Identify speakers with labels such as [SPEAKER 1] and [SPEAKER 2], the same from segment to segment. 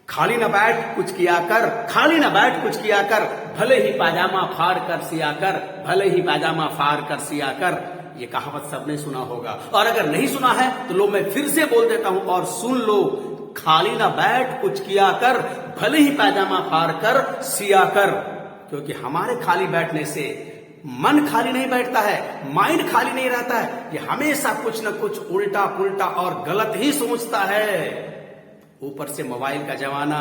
[SPEAKER 1] खाली न बैठ कुछ किया कर, खाली न बैठ कुछ किया कर, भले ही पाजामा फाड़ कर सिया कर, भले ही पाजामा फाड़ कर सिया कर। ये कहावत सबने सुना होगा, और अगर नहीं सुना है तो लो मैं फिर से बोल देता हूं और सुन लो। खाली न बैठ कुछ किया कर, भले ही पाजामा फाड़ कर सिया कर। क्योंकि हमारे खाली बैठने से मन खाली नहीं बैठता है, माइंड खाली नहीं रहता है। ये हमेशा कुछ न कुछ उल्टा पुल्टा और गलत ही सोचता है। ऊपर से मोबाइल का जमाना,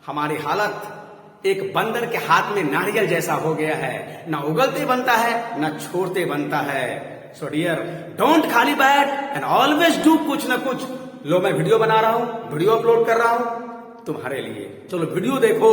[SPEAKER 1] हमारी हालत एक बंदर के हाथ में नारियल जैसा हो गया है, ना उगलते बनता है ना छोड़ते बनता है। सो डियर, डोंट खाली बैठ एंड ऑलवेज डू कुछ ना कुछ। लो मैं वीडियो बना रहा हूं, वीडियो अपलोड कर रहा हूं तुम्हारे लिए, चलो वीडियो देखो।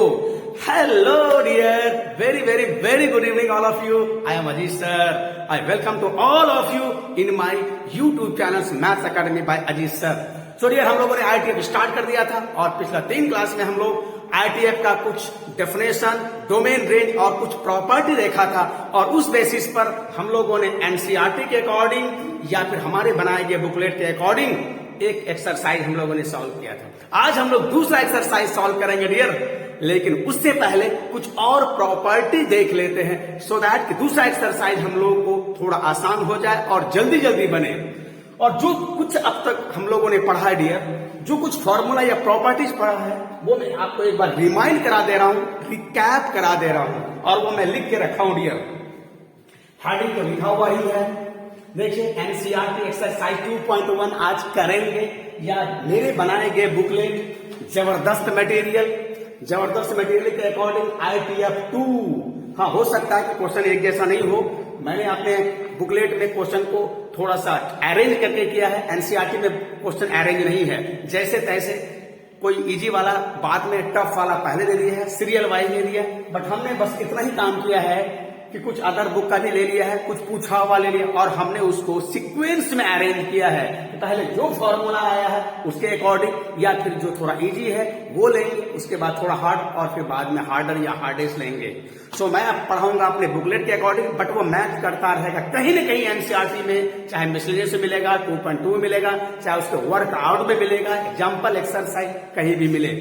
[SPEAKER 1] Hello dear, very very very good evening all of you. I am Ajit sir, I welcome to all of you in my YouTube channel maths academy by Ajit sir. So dear, हम लोगों ने आईटीएफ स्टार्ट कर दिया था और पिछला 3 class में हम लोग आईटीएफ का कुछ डेफिनेशन, डोमेन रेंज और कुछ प्रॉपर्टी देखा था, और उस बेसिस पर हम लोगों ने एनसीईआरटी के अकॉर्डिंग या फिर हमारे बनाए गए बुकलेट के अकॉर्डिंग एक एक्सरसाइज हम लोगों ने सॉल्व किया था। आज हम लोग दूसरा एक्सरसाइज सॉल्व करेंगे डियर, लेकिन उससे पहले कुछ और प्रॉपर्टी देख लेते हैं सो दैट कि दूसरा एक्सरसाइज हम लोगों को थोड़ा आसान हो जाए और जल्दी जल्दी बने। और जो कुछ अब तक हम लोगों ने पढ़ा है डियर, जो कुछ फॉर्मूला या प्रॉपर्टीज पढ़ा है, वो मैं आपको एक बार रिमाइंड करा दे रहा हूं, रिकैप करा दे रहा हूं, और वो मैं लिख के रखा हूं डियर। हेडिंग तो लिखा हुआ ही है, देखिए एनसीईआरटी एक्सरसाइज 2.1 आज करेंगे, या मेरे बनाए गए बुकलेट जबरदस्त मटेरियल के अकॉर्डिंग आईटीएफ 2। हाँ, हो सकता है कि क्वेश्चन एक जैसा नहीं हो, मैंने अपने बुकलेट में क्वेश्चन को थोड़ा सा अरेंज करके किया है। एनसीईआरटी में क्वेश्चन अरेंज नहीं है, जैसे तैसे कोई इजी वाला बाद में टफ वाला पहले दे दिया है, सीरियल वाइज दे दिया है, बट हमने बस इतना ही काम किया है कि कुछ अदर बुक का भी ले लिया है, कुछ पूछा हुआ ले लिया, और हमने उसको सीक्वेंस में अरेंज किया है। तो पहले जो फॉर्मूला आया है उसके अकॉर्डिंग, या फिर जो थोड़ा इजी है वो लेंगे, उसके बाद थोड़ा हार्ड, और फिर बाद में हार्डर या हार्डेस्ट लेंगे। सो मैं अब पढ़ाऊंगा अपने बुकलेट के अकॉर्डिंग, बट वो मैथ करता रहेगा। कहीं न कहीं एनसीईआरटी में चाहे मिसलेनियस में मिलेगा, 2.2 मिलेगा, चाहे उसके वर्कआउट में मिलेगा, एग्जाम्पल एक्सरसाइज कहीं भी मिले।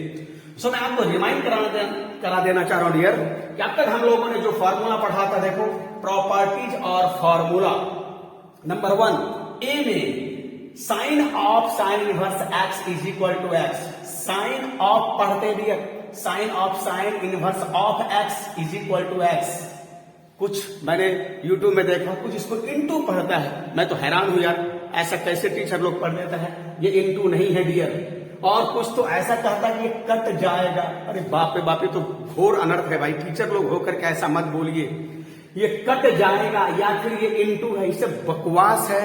[SPEAKER 1] सो मैं आपको रिमाइंड करा देना चाह रहा हूं डियर कि अब तक हम लोगों ने जो फॉर्मूला पढ़ा था, देखो प्रॉपर्टीज और फॉर्मूला। नंबर 1 ए में sine of sine inverse x is equal to x. Sine of पढ़ते dear, sine of sine inverse of x is equal to x. कुछ मैंने यूट्यूब में देखा, कुछ इसको इनटू पढ़ता है। मैं तो हैरान हूं यार, ऐसा कैसे टीचर लोग पढ़ देता है। ये इनटू नहीं है डियर, और कुछ तो ऐसा कहता है कि ये कट जाएगा। अरे बाप रे बाप, ये तो घोर अनर्थ है भाई। टीचर लोग होकर के ऐसा मत बोलिए, ये कट जाएगा या फिर ये इनटू है, इससे बकवास है,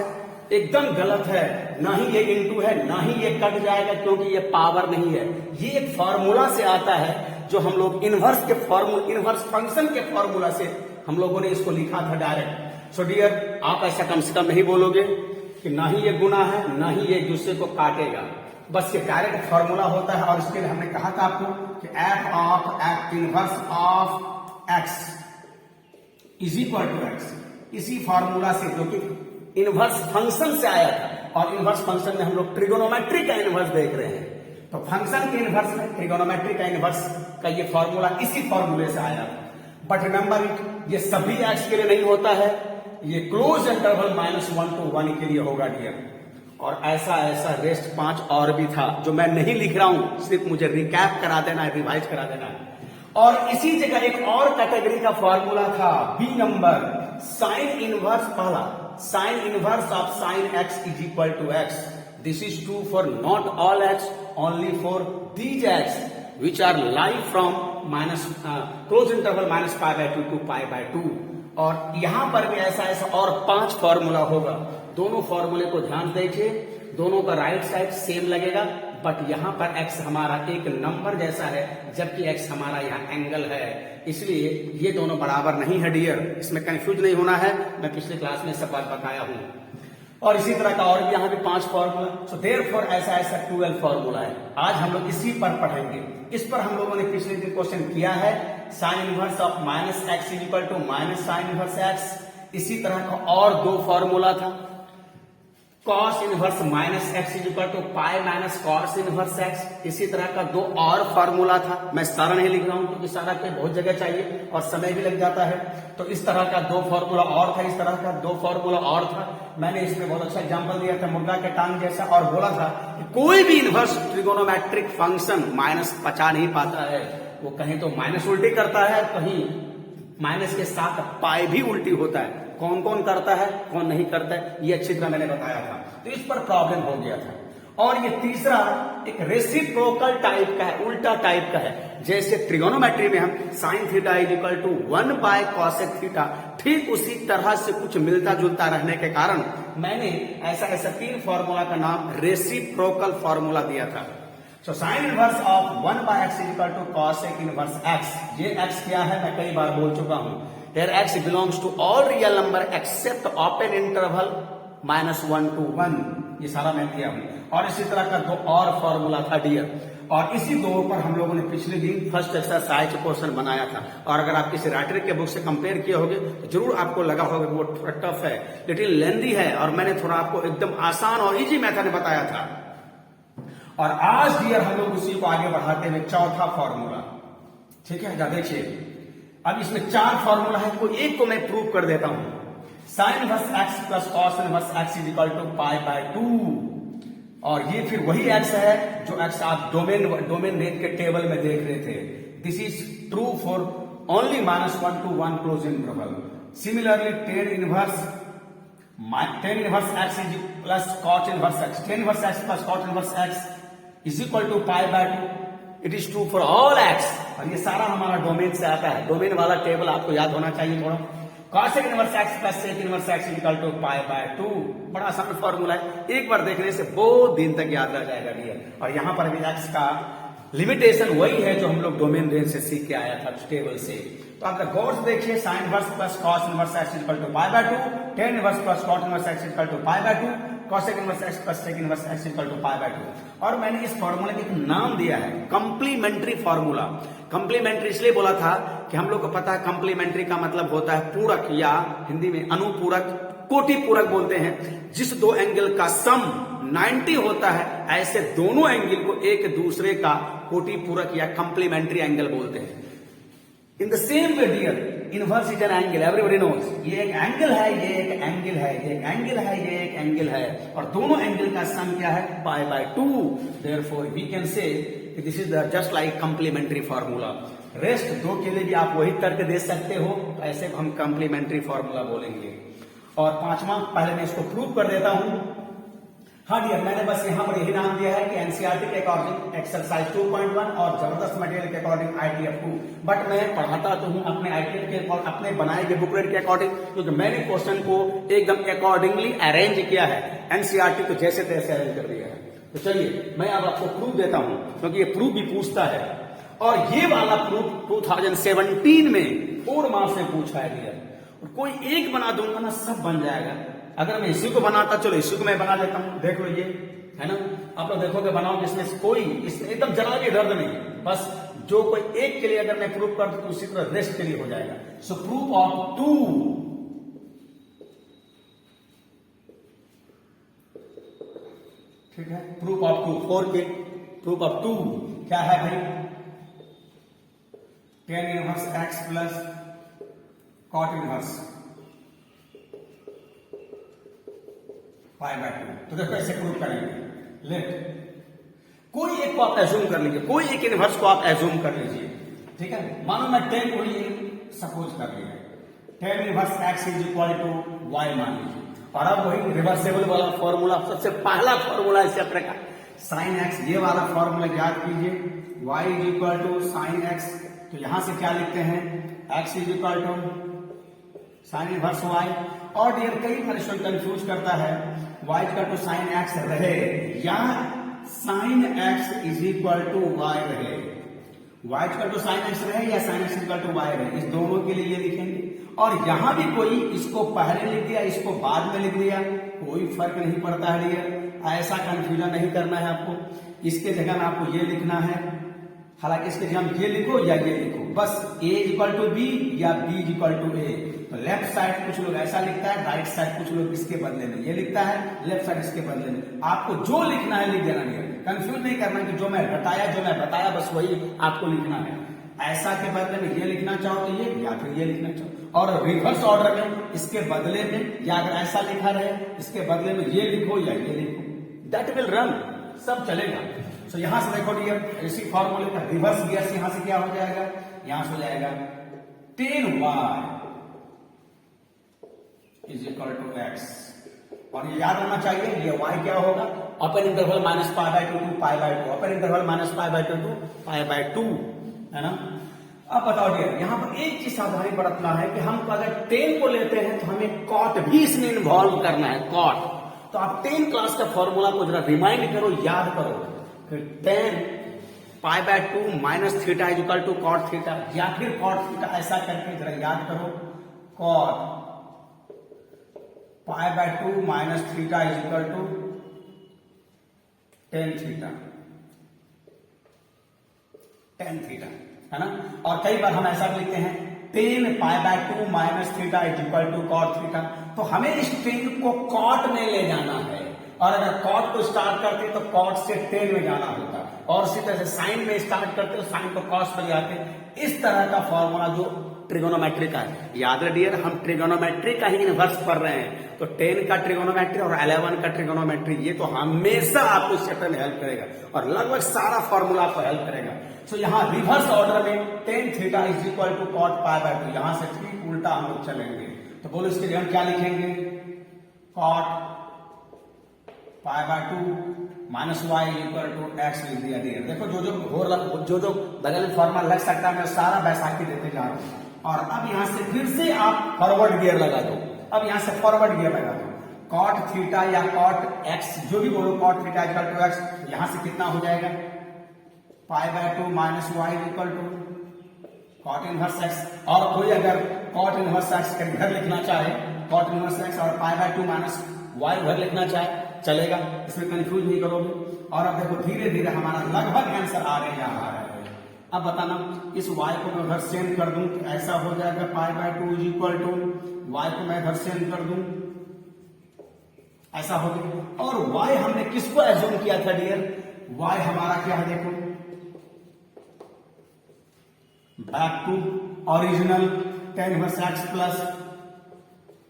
[SPEAKER 1] एकदम गलत है। ना ही ये इनटू है, ना ही ये कट जाएगा, क्योंकि ये पावर नहीं है। ये एक फॉर्मूला से आता है, जो हम लोग इनवर्स फंक्शन के फॉर्मूला से हम लोगों ने इसको लिखा था डायरेक्ट। सो डियर, आप ऐसा कम से कम नहीं बोलोगे कि ना ही ये गुना है, ना ही ये एक दूसरे को काटेगा। बस ये डायरेक्ट फॉर्मूला होता है, और इसके लिए हमने कहा था आपको कि f of x inverse of x is equal to x. इसी फॉर्मूला से, जो कि इनवर्स फंक्शन से आया था, और इनवर्स फंक्शन में हम लोग ट्रिगोनोमेट्री का इनवर्स देख रहे हैं, तो फंक्शन के इनवर्स में ट्रिगोनोमेट्री का इनवर्स का ये फॉर्मूला इसी फॉर्मूले से आया था। बट रिमेंबर इट, ये सभी एक्स के लिए नहीं होता है, ये क्लोज इंटरवल -1 to 1 के लिए होगा डियर। और ऐसा रेस्ट 5 और भी था, जो मैं नहीं लिख रहा हूं, सिर्फ मुझे रिकैप करा देना है, रिवाइज करा देना है। और इसी जगह एक और कैटेगरी का फॉर्मूला था, बी नंबर, साइन इनवर्स पहला, sine inverse of sine x is equal to x. This is true for not all x, only for these x which are lie from close interval -π/2 to π/2। और यहां पर भी ऐसा और 5 formula होगा। दोनों फॉर्मूले को ध्यान दीजिए, दोनों का राइट साइड सेम लगेगा, बट यहां पर x हमारा एक नंबर जैसा है, जबकि x हमारा यहाँ एंगल है, इसलिए ये दोनों बराबर नहीं है डियर। इसमें कंफ्यूज नहीं होना है, मैं पिछले क्लास में सब बात बताया हूं। और इसी तरह का और भी यहाँ भी 5 फॉर्मूला। सो देयरफॉर ऐसा 12 फॉर्मूला है। आज हम लोग इसी पर पढ़ेंगे। इस पर हम लोगों ने पिछले दिन क्वेश्चन किया है, sine inverse of -x is equal to -sin inverse x। इसी तरह का और 2 फॉर्मूला था, cos inverse minus x is equal to pi minus cos inverse x. इसी तरह का दो और फॉर्मूला था, मैं सारा नहीं लिख रहा हूं क्योंकि सारा के बहुत जगह चाहिए और समय भी लग जाता है। तो इस तरह का दो फॉर्मूला और था, इस तरह का दो फॉर्मूला और था। मैंने इसमें बहुत अच्छा एग्जांपल दिया था मुर्गा के टांग जैसा, और बोला था कि कोई भी इनवर्स ट्रिगोनोमेट्रिक फंक्शन माइनस बचा नहीं पाता है। वो कहीं तो माइनस उल्टी करता है, कहीं माइनस के साथ पाई भी उल्टी होता है। कौन कौन करता है कौन नहीं करता है ये अच्छी तरह मैंने बताया था, तो इस पर प्रॉब्लम हो गया था। और ये तीसरा एक रेसिप्रोकल टाइप का है, उल्टा टाइप का है। जैसे ट्रिगोनोमेट्री में हम sine theta is equal to 1 by cosec theta, ठीक उसी तरह से कुछ मिलता जुलता रहने के कारण मैंने ऐसा तीन फॉर्मूला का नाम रेसिप्रोकल फॉर्मूला दिया था। So sine inverse of 1 by x is equal to cosec inverse x. ये एक्स क्या है मैं कई बार बोल चुका हूं। Here x belongs to all real number except open interval -1 to 1। ये सारा मैं किया हूं। और इसी तरह का दो और फॉर्मूला था डियर, और इसी दो पर हम लोगों ने पिछले दिन फर्स्ट एक्सरसाइज क्वेश्चन बनाया था। और अगर आप किसी राइटर के बुक से कंपेयर किए होंगे तो जरूर आपको लगा होगा वो थोड़ा टफ है, लिटिल लेंदी है, और मैंने थोड़ा आपको एकदम आसान और इजी मेथड बताया था। और आज डियर हम लोग उसी को आगे बढ़ाते हुए चौथा फॉर्मूला, ठीक है क्या, देखिए अब इसमें चार फॉर्मूला है, कोई एक को मैं प्रूव कर देता हूं। Sine inverse x plus cos inverse x is equal to pi by 2। और ये फिर वही एक्स है जो एक्स आप डोमेन रेंज के टेबल में देख रहे थे। This is true for only -1 to 1 close interval. Similarly tan inverse x is plus cot inverse x, tan inverse x plus cot inverse x is equal to pi by 2। It is true for all x. और ये सारा हमारा domain से आता है, domain वाला table आपको याद होना चाहिए थोड़ा। Cosec inverse x plus sec inverse x is equal to pi by 2। बड़ा आसान फॉर्मूला है, एक बार देखने से बहुत दिन तक याद रह जाएगा डियर। और यहां पर भी एक्स का लिमिटेशन वही है जो हम लोग डोमेन रेंज से सीख के आया था टेबल से। तो आप गौर से देखिए, sine inverse plus cos inverse x is equal to pi by 2, tan inverse plus cot inverse x is equal to pi by 2, cosec inverse x plus sec inverse x equal to pi by 2। और मैंने इस फॉर्मूले को एक नाम दिया है complementary formula. Complementary इसलिए बोला था कि हम लोग को पता है कंप्लीमेंट्री का मतलब होता है पूरक, या हिंदी में अनुपूरक, कोटि पूरक बोलते हैं। जिस दो एंगल का सम 90 होता है ऐसे दोनों एंगल को एक दूसरे का कोटि पूरक या कंप्लीमेंट्री एंगल बोलते हैं। In the same way dear, inverse is an angle, everybody knows. ये एक एंगल है, ये एक एंगल है, ये एक एंगल है, ये एक एंगल है, और दोनों एंगल का सम क्या है, pi by 2। Therefore we can say this is just like complementary formula. Rest दो के लिए भी आप वही तर्क दे सकते हो, ऐसे हम कंप्लीमेंट्री फॉर्मूला बोलेंगे। और पांचवा, पहले मैं इसको प्रूव कर देता हूं। हाँ डियर, मैंने बस यहां पर यही नाम दिया है कि एनसीईआरटी के अकॉर्डिंग एक्सरसाइज 2.1 और जबरदस्त मटेरियल के अकॉर्डिंग आईटीएफ 2। बट मैं पढ़ाता तो हूं अपने आईटीएफ के और अपने बनाए गए बुकलेट के अकॉर्डिंग, क्योंकि मैंने क्वेश्चन को एकदम अकॉर्डिंगली अरेंज किया है, एनसीईआरटी को जैसे तैसे अरेंज कर दिया है। तो चलिए मैं अब आपको प्रूफ देता हूं, क्योंकि ये प्रूफ भी पूछता है। और ये वाला प्रूफ 2017 में 4 मार्क्स में पूछा है डियर। और कोई एक बना दूंगा ना, सब बन जाएगा। अगर मैं इसी को बनाता, चलो इसी को मैं बना देता हूं, देख लो ये है ना, आप लोग देखोगे बनाओ, इसमें कोई इसमें एकदम जरा भी दर्द नहीं, बस जो कोई एक के लिए अगर मैं प्रूफ कर दूं तो उसी तरह रेस्ट के लिए हो जाएगा। सो प्रूफ ऑफ 2, ठीक है, प्रूफ ऑफ 2, 4 के प्रूफ ऑफ 2 क्या है भाई, tan inverse x plus cot inverse pi by 2। तो देखो ऐसे प्रूव करेंगे। लेट कोई एक को आप एज्यूम कर लीजिए, कोई एक इनवर्स को आप एज्यूम कर लीजिए, ठीक है। मानो मैं 10 को ही सपोज कर लिया, tan inverse x is equal to y मान लीजिए। और अब वही रिवर्सेबल वाला फॉर्मूला, सबसे पहला फॉर्मूला इस चैप्टर का, साइन एक्स, ये वाला फॉर्मूला याद कीजिए, y is equal to sine x. तो यहां से क्या लिखते हैं, x is equal to sine inverse y. और डियर कई बार स्टूडेंट कंफ्यूज करता है, y equal to sine x रहे या sine x is equal to y रहे, y equal to sine x रहे या sine x equal to y रहे, इस दोनों के लिए ये लिखेंगे। और यहां भी कोई इसको पहले लिख दिया, इसको बाद में लिख दिया, कोई फर्क नहीं पड़ता है डियर, ऐसा कंफ्यूजन नहीं करना है आपको। इसके जगह में आपको ये लिखना है, हालांकि इसके जगह ये लिखो या ये लिखो, बस a इक्वल टू बी या b इक्वल टू ए। तो लेफ्ट साइड कुछ लोग ऐसा लिखता है, राइट साइड कुछ लोग इसके बदले में ये लिखता है, लेफ्ट साइड इसके बदले में। आपको जो लिखना है लिख देना है, कंफ्यूज नहीं करना कि जो मैं बताया बस वही आपको लिखना है। ऐसा के बदले में ये लिखना चाहो तो ये, या फिर ये लिखना चाहो, और रिवर्स ऑर्डर में इसके बदले में, या अगर ऐसा लिखा रहे इसके बदले में ये लिखो या ये लिखो, दैट विल रन, सब चलेगा। सो यहां से देखो डियर, इसी फॉर्मूले का रिवर्स गियर यहां से क्या हो जाएगा, यहां से हो जाएगा 10y is equal to x, और ये याद होना चाहिए ये y क्या होगा, upper interval minus pi by 2 to pi by 2, upper interval minus pi by 2 to pi by 2, है ना। अब बताओ डियर, यहां पर एक चीज सावधानी बरतना है कि हम अगर 10 को लेते हैं तो हमें कॉट भी इसमें इन्वॉल्व करना है, कॉट। तो आप 10 क्लास का फॉर्मूला को जरा रिमाइंड करो, याद करो, फिर 10 pi by 2 minus theta is equal to cot theta, या फिर कॉट थीटा, ऐसा करके जरा याद करो, cot pi by 2 minus theta is equal to 10 theta, 10 theta, है ना। और कई बार हम ऐसा लिखते हैं 10 pi by 2 minus theta is equal to cot theta, तो हमें इस 10 को कॉट में ले जाना है, और अगर कॉट को स्टार्ट करते तो कॉट से 10 में जाना होता, और इसी तरह से साइन में स्टार्ट करते तो साइन को कॉस में जाते। इस तरह का फॉर्मूला जो ट्रिगोनोमेट्री का है, याद है डियर, हम ट्रिगोनोमेट्री का ही इन्वर्स पढ़ रहे हैं, तो 10 का ट्रिगोनोमेट्री और 11 का ट्रिगोनोमेट्री, ये तो हमेशा आपको इस चैप्टर में हेल्प करेगा, और लगभग सारा फॉर्मूला आपको हेल्प करेगा। सो यहाँ रिवर्स ऑर्डर में 10 theta is equal to cot pi by 2, यहां से ठीक उल्टा हम लोग चलेंगे। तो बोलो इसके लिए हम क्या लिखेंगे, cot pi by 2 minus y equal to x लिख दिया डियर। देखो जो बगल में फॉर्मूला लग सकता है मैं सारा बैसाखी देते जा रहा हूं। और अब यहां से फिर से आप फॉरवर्ड गियर लगा दो, अब यहां से फॉरवर्ड गियर लगा दो, कॉट थीटा या कॉट एक्स जो भी बोलो, cot theta equal to x, यहां से कितना हो जाएगा, pi by 2 minus y equal to cot inverse x. और कोई अगर कॉट इनवर्स एक्स का इधर लिखना चाहे, कॉट इनवर्स एक्स और पाई बाय 2 माइनस वाई उधर लिखना चाहे, चलेगा, इसमें कंफ्यूज नहीं करोगे। और अब देखो धीरे धीरे हमारा लगभग आंसर आ रहे जा रहा है। अब बताना, इस y को मैं उधर सेंड कर दूं तो ऐसा हो जाएगा, pi by 2 is equal to y को मैं इधर सेंड कर दूं, ऐसा हो गया। और y हमने किसको एज्यूम किया था डियर, y हमारा क्या है देखो, back to original tan inverse x plus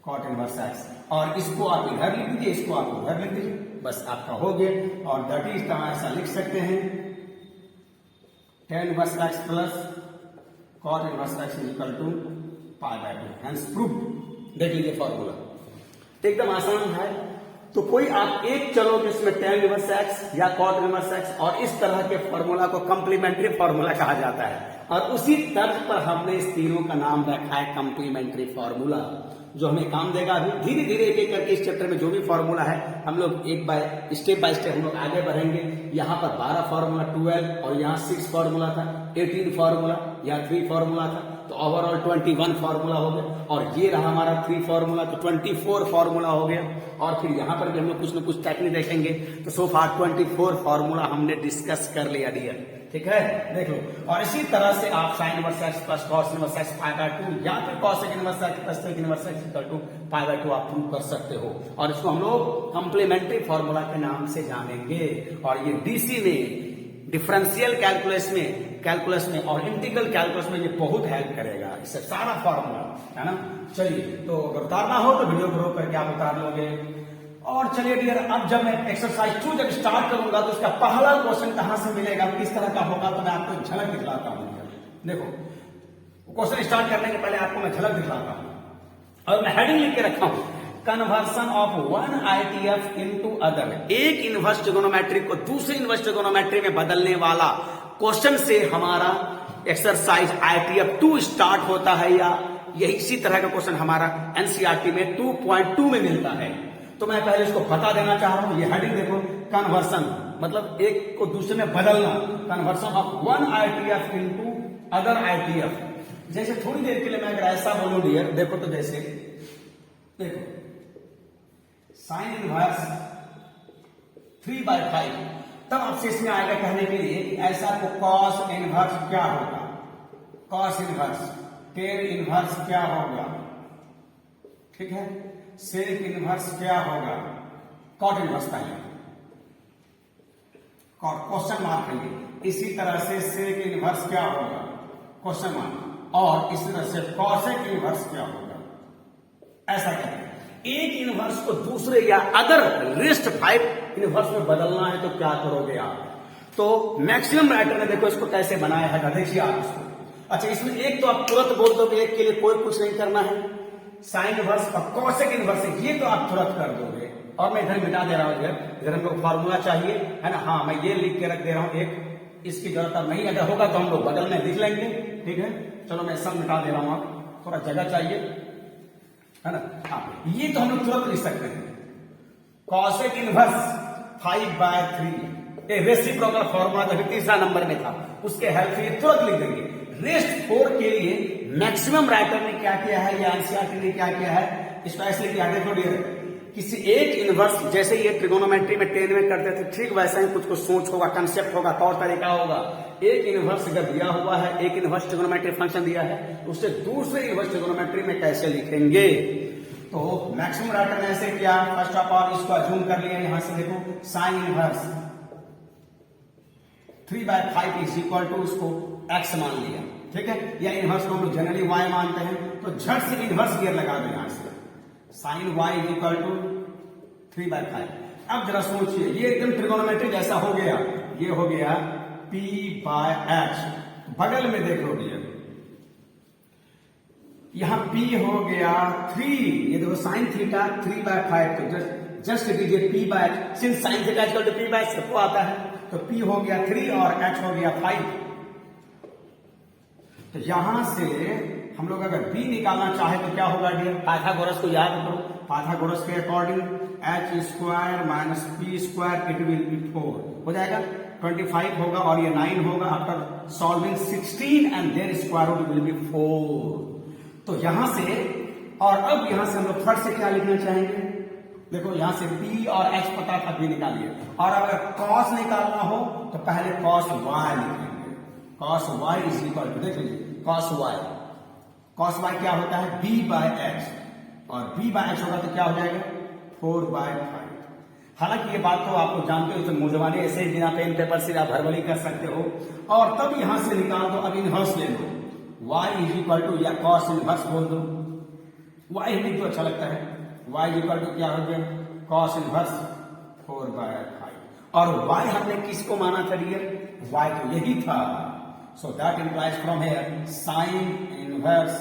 [SPEAKER 1] cot inverse x, और इसको आप इधर लिख दीजिए, इसको आप उधर लिख दीजिए, बस आपका हो गया। और दैट इज ऐसा लिख सकते हैं tan inverse x plus cot inverse x is equal to pi by 2, hence proved. देख लीजिए फॉर्मूला एकदम आसान है। तो कोई आप एक चलोगे इसमें tan इनवर्स x या कॉट इनवर्स x, और इस तरह के फॉर्मूला को कंप्लीमेंट्री फॉर्मूला कहा जाता है, और उसी तर्ज पर हमने इस तीनों का नाम रखा है कंप्लीमेंट्री फॉर्मूला, जो हमें काम देगा। अभी धीरे धीरे एक एक करके इस चैप्टर में जो भी फॉर्मूला है हम लोग स्टेप बाय स्टेप हम लोग आगे बढ़ेंगे। यहाँ पर 12 फॉर्मूला, 12, और यहाँ 6 फॉर्मूला था, 18 फॉर्मूला, या 3 फॉर्मूला था, तो ओवरऑल 21 फॉर्मूला हो गया। और ये रहा हमारा 3 फॉर्मूला, तो 24 फॉर्मूला हो गया। और फिर यहाँ पर भी हम लोग कुछ न कुछ टेक्निक देखेंगे। तो सो फार 24 फॉर्मूला हमने डिस्कस कर लिया डियर, ठीक है, देख लो। और इसी तरह से आप sine inverse x plus cos inverse x pi by 2 या फिर cosec inverse x plus sec inverse x equal to pi by 2 आप प्रूव कर सकते हो। और इसको हम लोग कंप्लीमेंट्री फॉर्मूला के नाम से जानेंगे। और ये डीसी में, डिफरेंशियल कैलकुलस में और इंटीग्रल कैलकुलस में ये बहुत हेल्प करेगा, इससे सारा फॉर्मूला, है ना। चलिए, तो अगर उतारना हो तो वीडियो को रोक करके आप उतार लोगे। और चलिए डियर, अब जब मैं एक्सरसाइज 2 जब स्टार्ट करूंगा तो उसका पहला क्वेश्चन कहां से मिलेगा, किस तरह का होगा, तो मैं आपको एक झलक दिखलाता हूं। देखो, क्वेश्चन स्टार्ट करने के पहले आपको मैं झलक दिखलाता हूं, और मैं हेडिंग लिख के रखा हूं, conversion of one ITF into other. एक इनवर्स ट्रिगोनोमेट्री को दूसरे इनवर्स ट्रिगोनोमेट्री में बदलने वाला क्वेश्चन से हमारा एक्सरसाइज आईटीएफ 2 स्टार्ट होता है, या यही इसी तरह का क्वेश्चन हमारा एनसीईआरटी में 2.2 में मिलता है। तो मैं पहले इसको बता देना चाह रहा हूं, ये हेडिंग देखो, कन्वर्सन मतलब एक को दूसरे में बदलना, conversion of one ITF into other ITF. जैसे थोड़ी देर के लिए मैं अगर ऐसा बोलूं डियर, देखो तो जैसे देखो साइन इनवर्स 3/5, तब आपसे इसमें आएगा कहने के लिए कि ऐसा को कॉस इनवर्स क्या होगा, कॉस इनवर्स टेन इनवर्स क्या होगा, ठीक है। सेक इनवर्स क्या होगा, कॉट इनवर्स का क्वेश्चन मार्क है। इसी तरह से सेक इनवर्स क्या होगा, क्वेश्चन मार्क, और इसी तरह से कॉसेक इनवर्स क्या होगा, ऐसा कहते हैं। एक इनवर्स को दूसरे या अगर रेस्ट 5 इनवर्स में बदलना है तो क्या करोगे आप, तो मैक्सिमम राइटर ने देखो इसको कैसे बनाया है, देखिए आप इसको। अच्छा, इसमें एक तो आप तुरंत बोल दोगे, एक के लिए कोई कुछ नहीं करना है, साइन इनवर्स और कॉसेक इनवर्स ये तो आप तुरंत कर दोगे। और मैं इधर मिटा दे रहा हूं, इधर हमको फॉर्मूला चाहिए है ना, हाँ मैं ये लिख के रख दे रहा हूं, एक इसकी जरूरत अब नहीं, अगर होगा तो हम लोग बगल में लिख लेंगे, ठीक है। चलो मैं सब मिटा दे रहा हूं, आप थोड़ा जगह चाहिए है ना। हाँ, ये तो हम लोग तुरंत लिख सकते हैं, कॉसेक इनवर्स 5/3 रेसिप्रोकल फॉर्मूला जो तीसरा नंबर में था, उसके हेल्प से ये तुरंत लिख देंगे। रेस्ट 4 के लिए मैक्सिमम राइटर ने क्या किया है, या एनसीईआरटी ने क्या किया है, इसको ऐसे लिखा, देखो डियर, किसी एक इनवर्स, जैसे ये ट्रिगोनोमेट्री में 10 में करते थे, ठीक वैसा ही कुछ सोच होगा, कंसेप्ट होगा, तौर तरीका होगा। एक इनवर्स अगर दिया हुआ है, एक इनवर्स ट्रिगोनोमेट्री फंक्शन दिया है, उससे दूसरे इनवर्स ट्रिगोनोमेट्री में कैसे लिखेंगे, तो मैक्सिमम राइटर ने ऐसे किया। फर्स्ट ऑफ ऑल इसको अज्यूम कर लिया, यहां से देखो sine inverse 3/5 is equal to इसको x मान लिया, ठीक है। या इनवर्स को हम लोग जनरली y मानते हैं, तो झट से इनवर्स गियर लगा दो यहां से, sine y is equal to 3/5। अब जरा सोचिए, ये एकदम ट्रिगोनोमेट्री जैसा हो गया, ये हो गया p/h, बगल में देख लो भैया, यहां p हो गया 3, ये देखो साइन थीटा 3/5, तो जस्ट दीजिए p/h, since sine theta equal to p/h सबको आता है, तो p हो गया 3 और h हो गया 5। तो यहां से हम लोग अगर b निकालना चाहे तो क्या होगा डियर, पाइथागोरस को याद करो, पाइथागोरस के according h square minus p square it will be 4 हो जाएगा, 25 होगा और ये 9 होगा। After solving 16 and there square root will be 4। तो यहां से, और अब यहां से हम लोग थर्ड से क्या लिखना चाहेंगे, देखो यहां से p और h पता था, p निकालिए, और अगर cos निकालना हो तो पहले cos y लिखेंगे, cos y is equal to, देख लीजिए cos y क्या होता है, b/h, और b/h होगा तो क्या हो जाएगा 4/5। हालांकि ये बात तो आपको जानते हो, तो मुझवानी ऐसे ही बिना पेन पेपर से आप भरभली कर सकते हो, और तब यहां से निकाल दो। अब इनवर्स ले लो, y इज इक्वल टू, या cos इनवर्स बोल दो, y ही तो अच्छा लगता है, y इज इक्वल टू क्या हो गया cos इनवर्स 4/5, और y हमने किसको माना था डियर, y तो यही था, so that implies from here sin inverse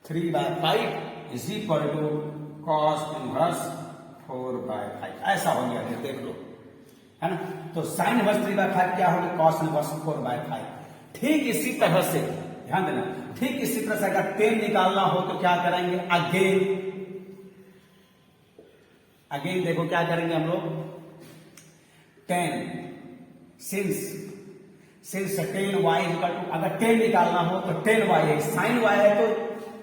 [SPEAKER 1] 3/5 is equal to cos inverse 4/5, ऐसा हो गया, देख लो है ना। तो sin inverse 3/5 क्या होगी, cos inverse 4/5। ठीक इसी तरह से ध्यान देना, ठीक इसी तरह से अगर 10 निकालना हो तो क्या करेंगे, अगेन देखो क्या करेंगे हम लोग, 10 सिंस 10y इक्वल टू, अगर 10 निकालना हो तो 10y है, साइन y है तो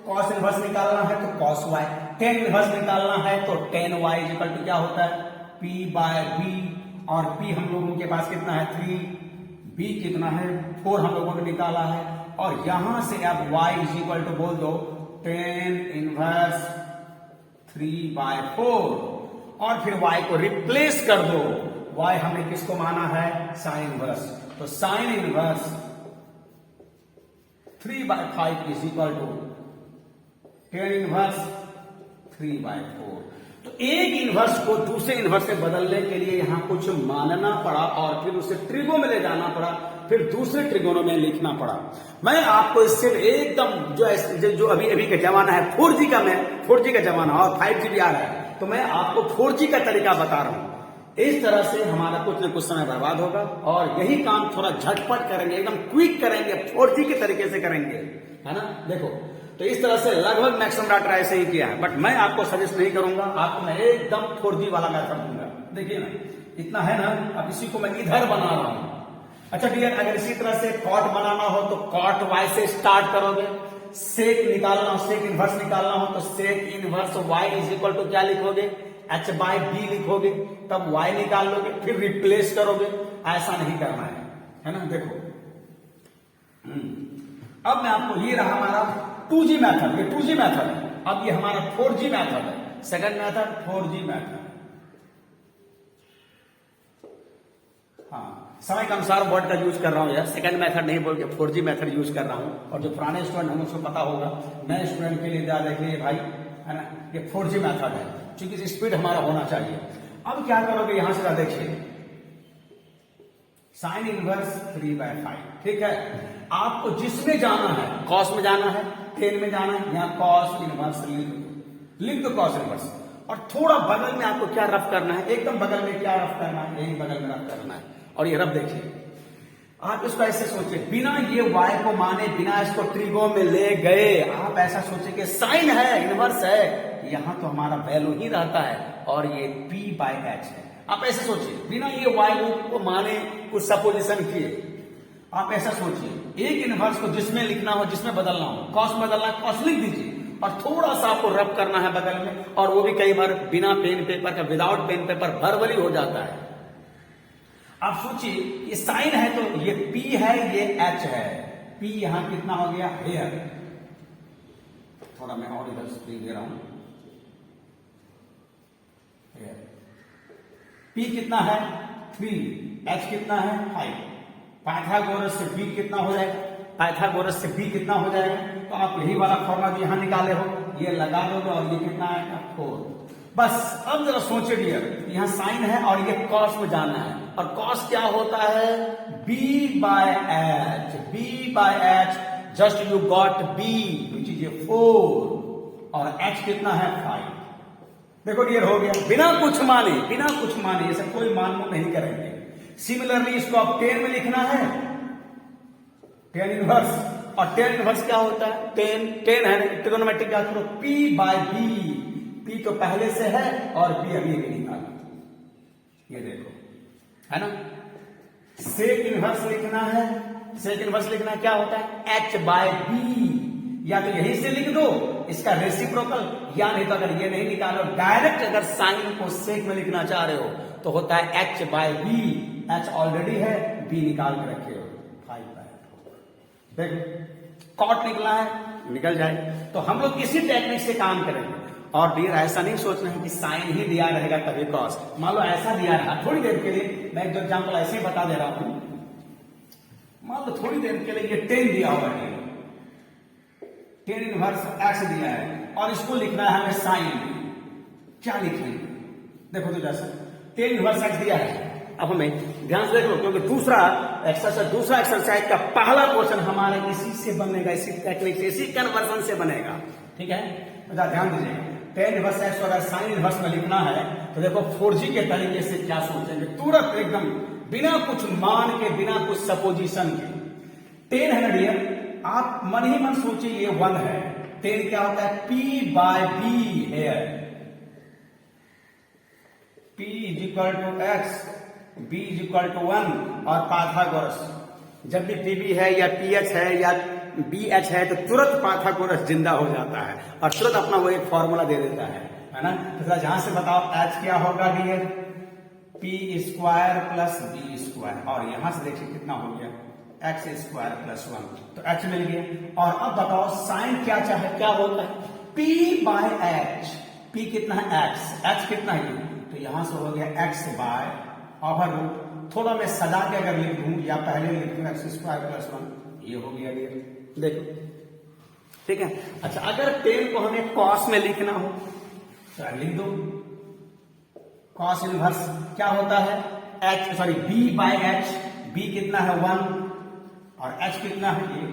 [SPEAKER 1] cos इनवर्स निकालना है तो cos y, 10 इनवर्स निकालना है तो 10y इक्वल टू क्या होता है p/b, और p हम लोगों के पास कितना है 3, b कितना है 4 हम लोगों ने निकाला है, और यहां से अब y इज इक्वल टू बोल दो 10 इनवर्स 3/4, और फिर y को रिप्लेस कर दो, y हमने किसको माना है, साइन इनवर्स, तो sine inverse 3/5 is equal to 10 inverse 3/4। तो एक इनवर्स को दूसरे इनवर्स से बदलने के लिए यहां कुछ मानना पड़ा, और फिर उसे ट्रिगो में ले जाना पड़ा, फिर दूसरे ट्रिगोनों में लिखना पड़ा। मैं आपको इससे एकदम जो अभी का जमाना है 4G का जमाना और 5G भी आ रहा है, तो मैं आपको 4G का तरीका बता रहा हूं। इस तरह से हमारा कुछ न कुछ समय बर्बाद होगा, और यही काम थोड़ा झटपट करेंगे, एकदम क्विक करेंगे, 4G के तरीके से करेंगे, है ना। देखो तो इस तरह से लगभग मैक्सिमम राइटर ऐसे ही किया है, बट मैं आपको सजेस्ट नहीं करूंगा, आपको मैं एकदम 4G वाला मेथड दूंगा। देखिए ना, इतना है ना, अब इसी को मैं इधर बना रहा हूं। अच्छा डियर, अगर इसी तरह से कॉट बनाना हो तो कॉट y से स्टार्ट करोगे, सेक निकालना हो, सेक इनवर्स निकालना हो तो sec inverse y is equal to क्या लिखोगे, h/b लिखोगे, तब y निकाल लोगे, फिर रिप्लेस करोगे। ऐसा नहीं करना है ना। देखो अब मैं आपको, ये रहा हमारा 2G मेथड, ये 2G मेथड है। अब ये हमारा 4G मेथड है, सेकंड मेथड 4G मेथड। हाँ, समय के अनुसार वर्ड का यूज कर रहा हूं यार, सेकंड मेथड नहीं बोल के 4G मेथड यूज कर रहा हूं। और जो पुराने स्टूडेंट हम उसको पता होगा, नए स्टूडेंट के लिए देखिए भाई, है ना, ये 4G मेथड है, क्योंकि स्पीड हमारा होना चाहिए। अब क्या करोगे, यहां से देखिए साइन इनवर्स 3/5, ठीक है। आपको जिसमें जाना है, कॉस में जाना है, टेन में जाना है, यहाँ कॉस इनवर्स लिख दो कॉस इनवर्स। और थोड़ा बगल में आपको क्या रफ करना है, एकदम बगल में क्या रफ करना है, यही बगल में रफ करना है। और ये रफ देखिए, आप इसको ऐसे सोचिए, बिना ये y को माने, बिना इसको त्रिकोण में ले गए, आप ऐसा सोचिए कि साइन है, इनवर्स है, यहां तो हमारा वैल्यू ही रहता है और ये p/h है। आप ऐसे सोचिए, बिना ये y को माने, कुछ सपोजिशन किए, आप ऐसा सोचिए, एक इनवर्स को जिसमें लिखना हो, जिसमें बदलना हो, कॉस में बदलना है, कॉस लिख दीजिए, और थोड़ा सा आपको रब करना है बगल में, और वो भी कई बार बिना पेन पेपर का, विदाउट पेन पेपर वर्बली हो जाता है। आप सोचिए, ये साइन है तो ये P है, ये H है, P यहां कितना हो गया, हेयर। थोड़ा मैं और इधर स्क्रीन दे रहा हूं, P कितना है 3, H कितना है 5, पाइथागोरस से B कितना हो जाएगा, पाइथागोरस से B कितना हो जाएगा, तो आप यही वाला फॉर्मूला जो यहां निकाले हो, ये लगा दोगे और ये कितना आएगा 4। बस अब जरा सोचिए डियर, यहां साइन है और ये कॉस में जाना है, और कॉस क्या होता है, B/h, B/h, just you got B which is 4, और H कितना है 5। देखो डियर हो गया, बिना कुछ माने, ये सब कोई मान नहीं करेंगे। सिमिलरली इसको आप 10 में लिखना है, 10 इनवर्स, और 10 इनवर्स क्या होता है, 10 है, ट्रिगोनोमेट्रिक का करो, P/B, P तो पहले से है और B अभी निकालो, ये देखो, है ना। सेक इनवर्स लिखना है, सेक इनवर्स लिखना क्या होता है, H/B, या तो यही से लिख दो इसका रेसिप्रोकल, या नहीं तो अगर ये नहीं निकालो, डायरेक्ट अगर साइन को सेक में लिखना चाह रहे हो तो होता है H/B, H ऑलरेडी है, B निकाल के रखे हो, 5/4। देखो कॉट निकला है, निकल जाए। तो हम लोग इसी टेक्निक से काम करेंगे। और डियर ऐसा नहीं सोचना है कि साइन ही दिया रहेगा तभी कॉस, मान लो ऐसा दिया रहा, थोड़ी देर के लिए मैं एक एग्जाम्पल ऐसे ही बता दे रहा हूं, मान लो थोड़ी देर के लिए ये 10 दिया होगा, 10 इनवर्स x दिया है, और इसको लिखना है हमें साइन, क्या लिखेंगे, देखो तो जैसा 10 इनवर्स x दिया है। अब हमें ध्यान से देख लो, क्योंकि दूसरा एक्सरसाइज का पहला क्वेश्चन हमारे इसी से बनेगा, इसी टेक्निक से, इसी कन्वर्जन से बनेगा, ठीक है। तो ध्यान दीजिएगा, 10 इनवर्स x अगर साइन इनवर्स में लिखना है तो देखो 4G के तरीके से क्या सोचेंगे, तुरंत एकदम बिना कुछ मान के, बिना कुछ सपोजिशन के। 10 है ना डियर, आप मन ही मन सोचिए ये 1 है, 10 क्या होता है, P/B है, P = x, B = 1, और पाइथागोरस, जब भी PB है या PH है या BH है तो तुरंत पाइथागोरस जिंदा हो जाता है और तुरंत अपना वो एक फॉर्मूला दे देता है ना। तो जहां से बताओ H क्या होगा डियर, P² + B², और यहां से देखिए कितना हो गया, x² + 1, तो H मिल गया। और अब बताओ साइन क्या चाहे, क्या होता है, P/h, P कितना है x, H कितना है, तो यहां से हो गया x/√, थोड़ा मैं सजा के अगर लिख दूं या पहले लिख दूं x² + 1, ये हो गया डियर, देखो, ठीक है। अच्छा, अगर 10 को हमें कॉस में लिखना हो तो लिख दो, कॉस इनवर्स क्या होता है, B/h, B कितना है 1, और H कितना है ये।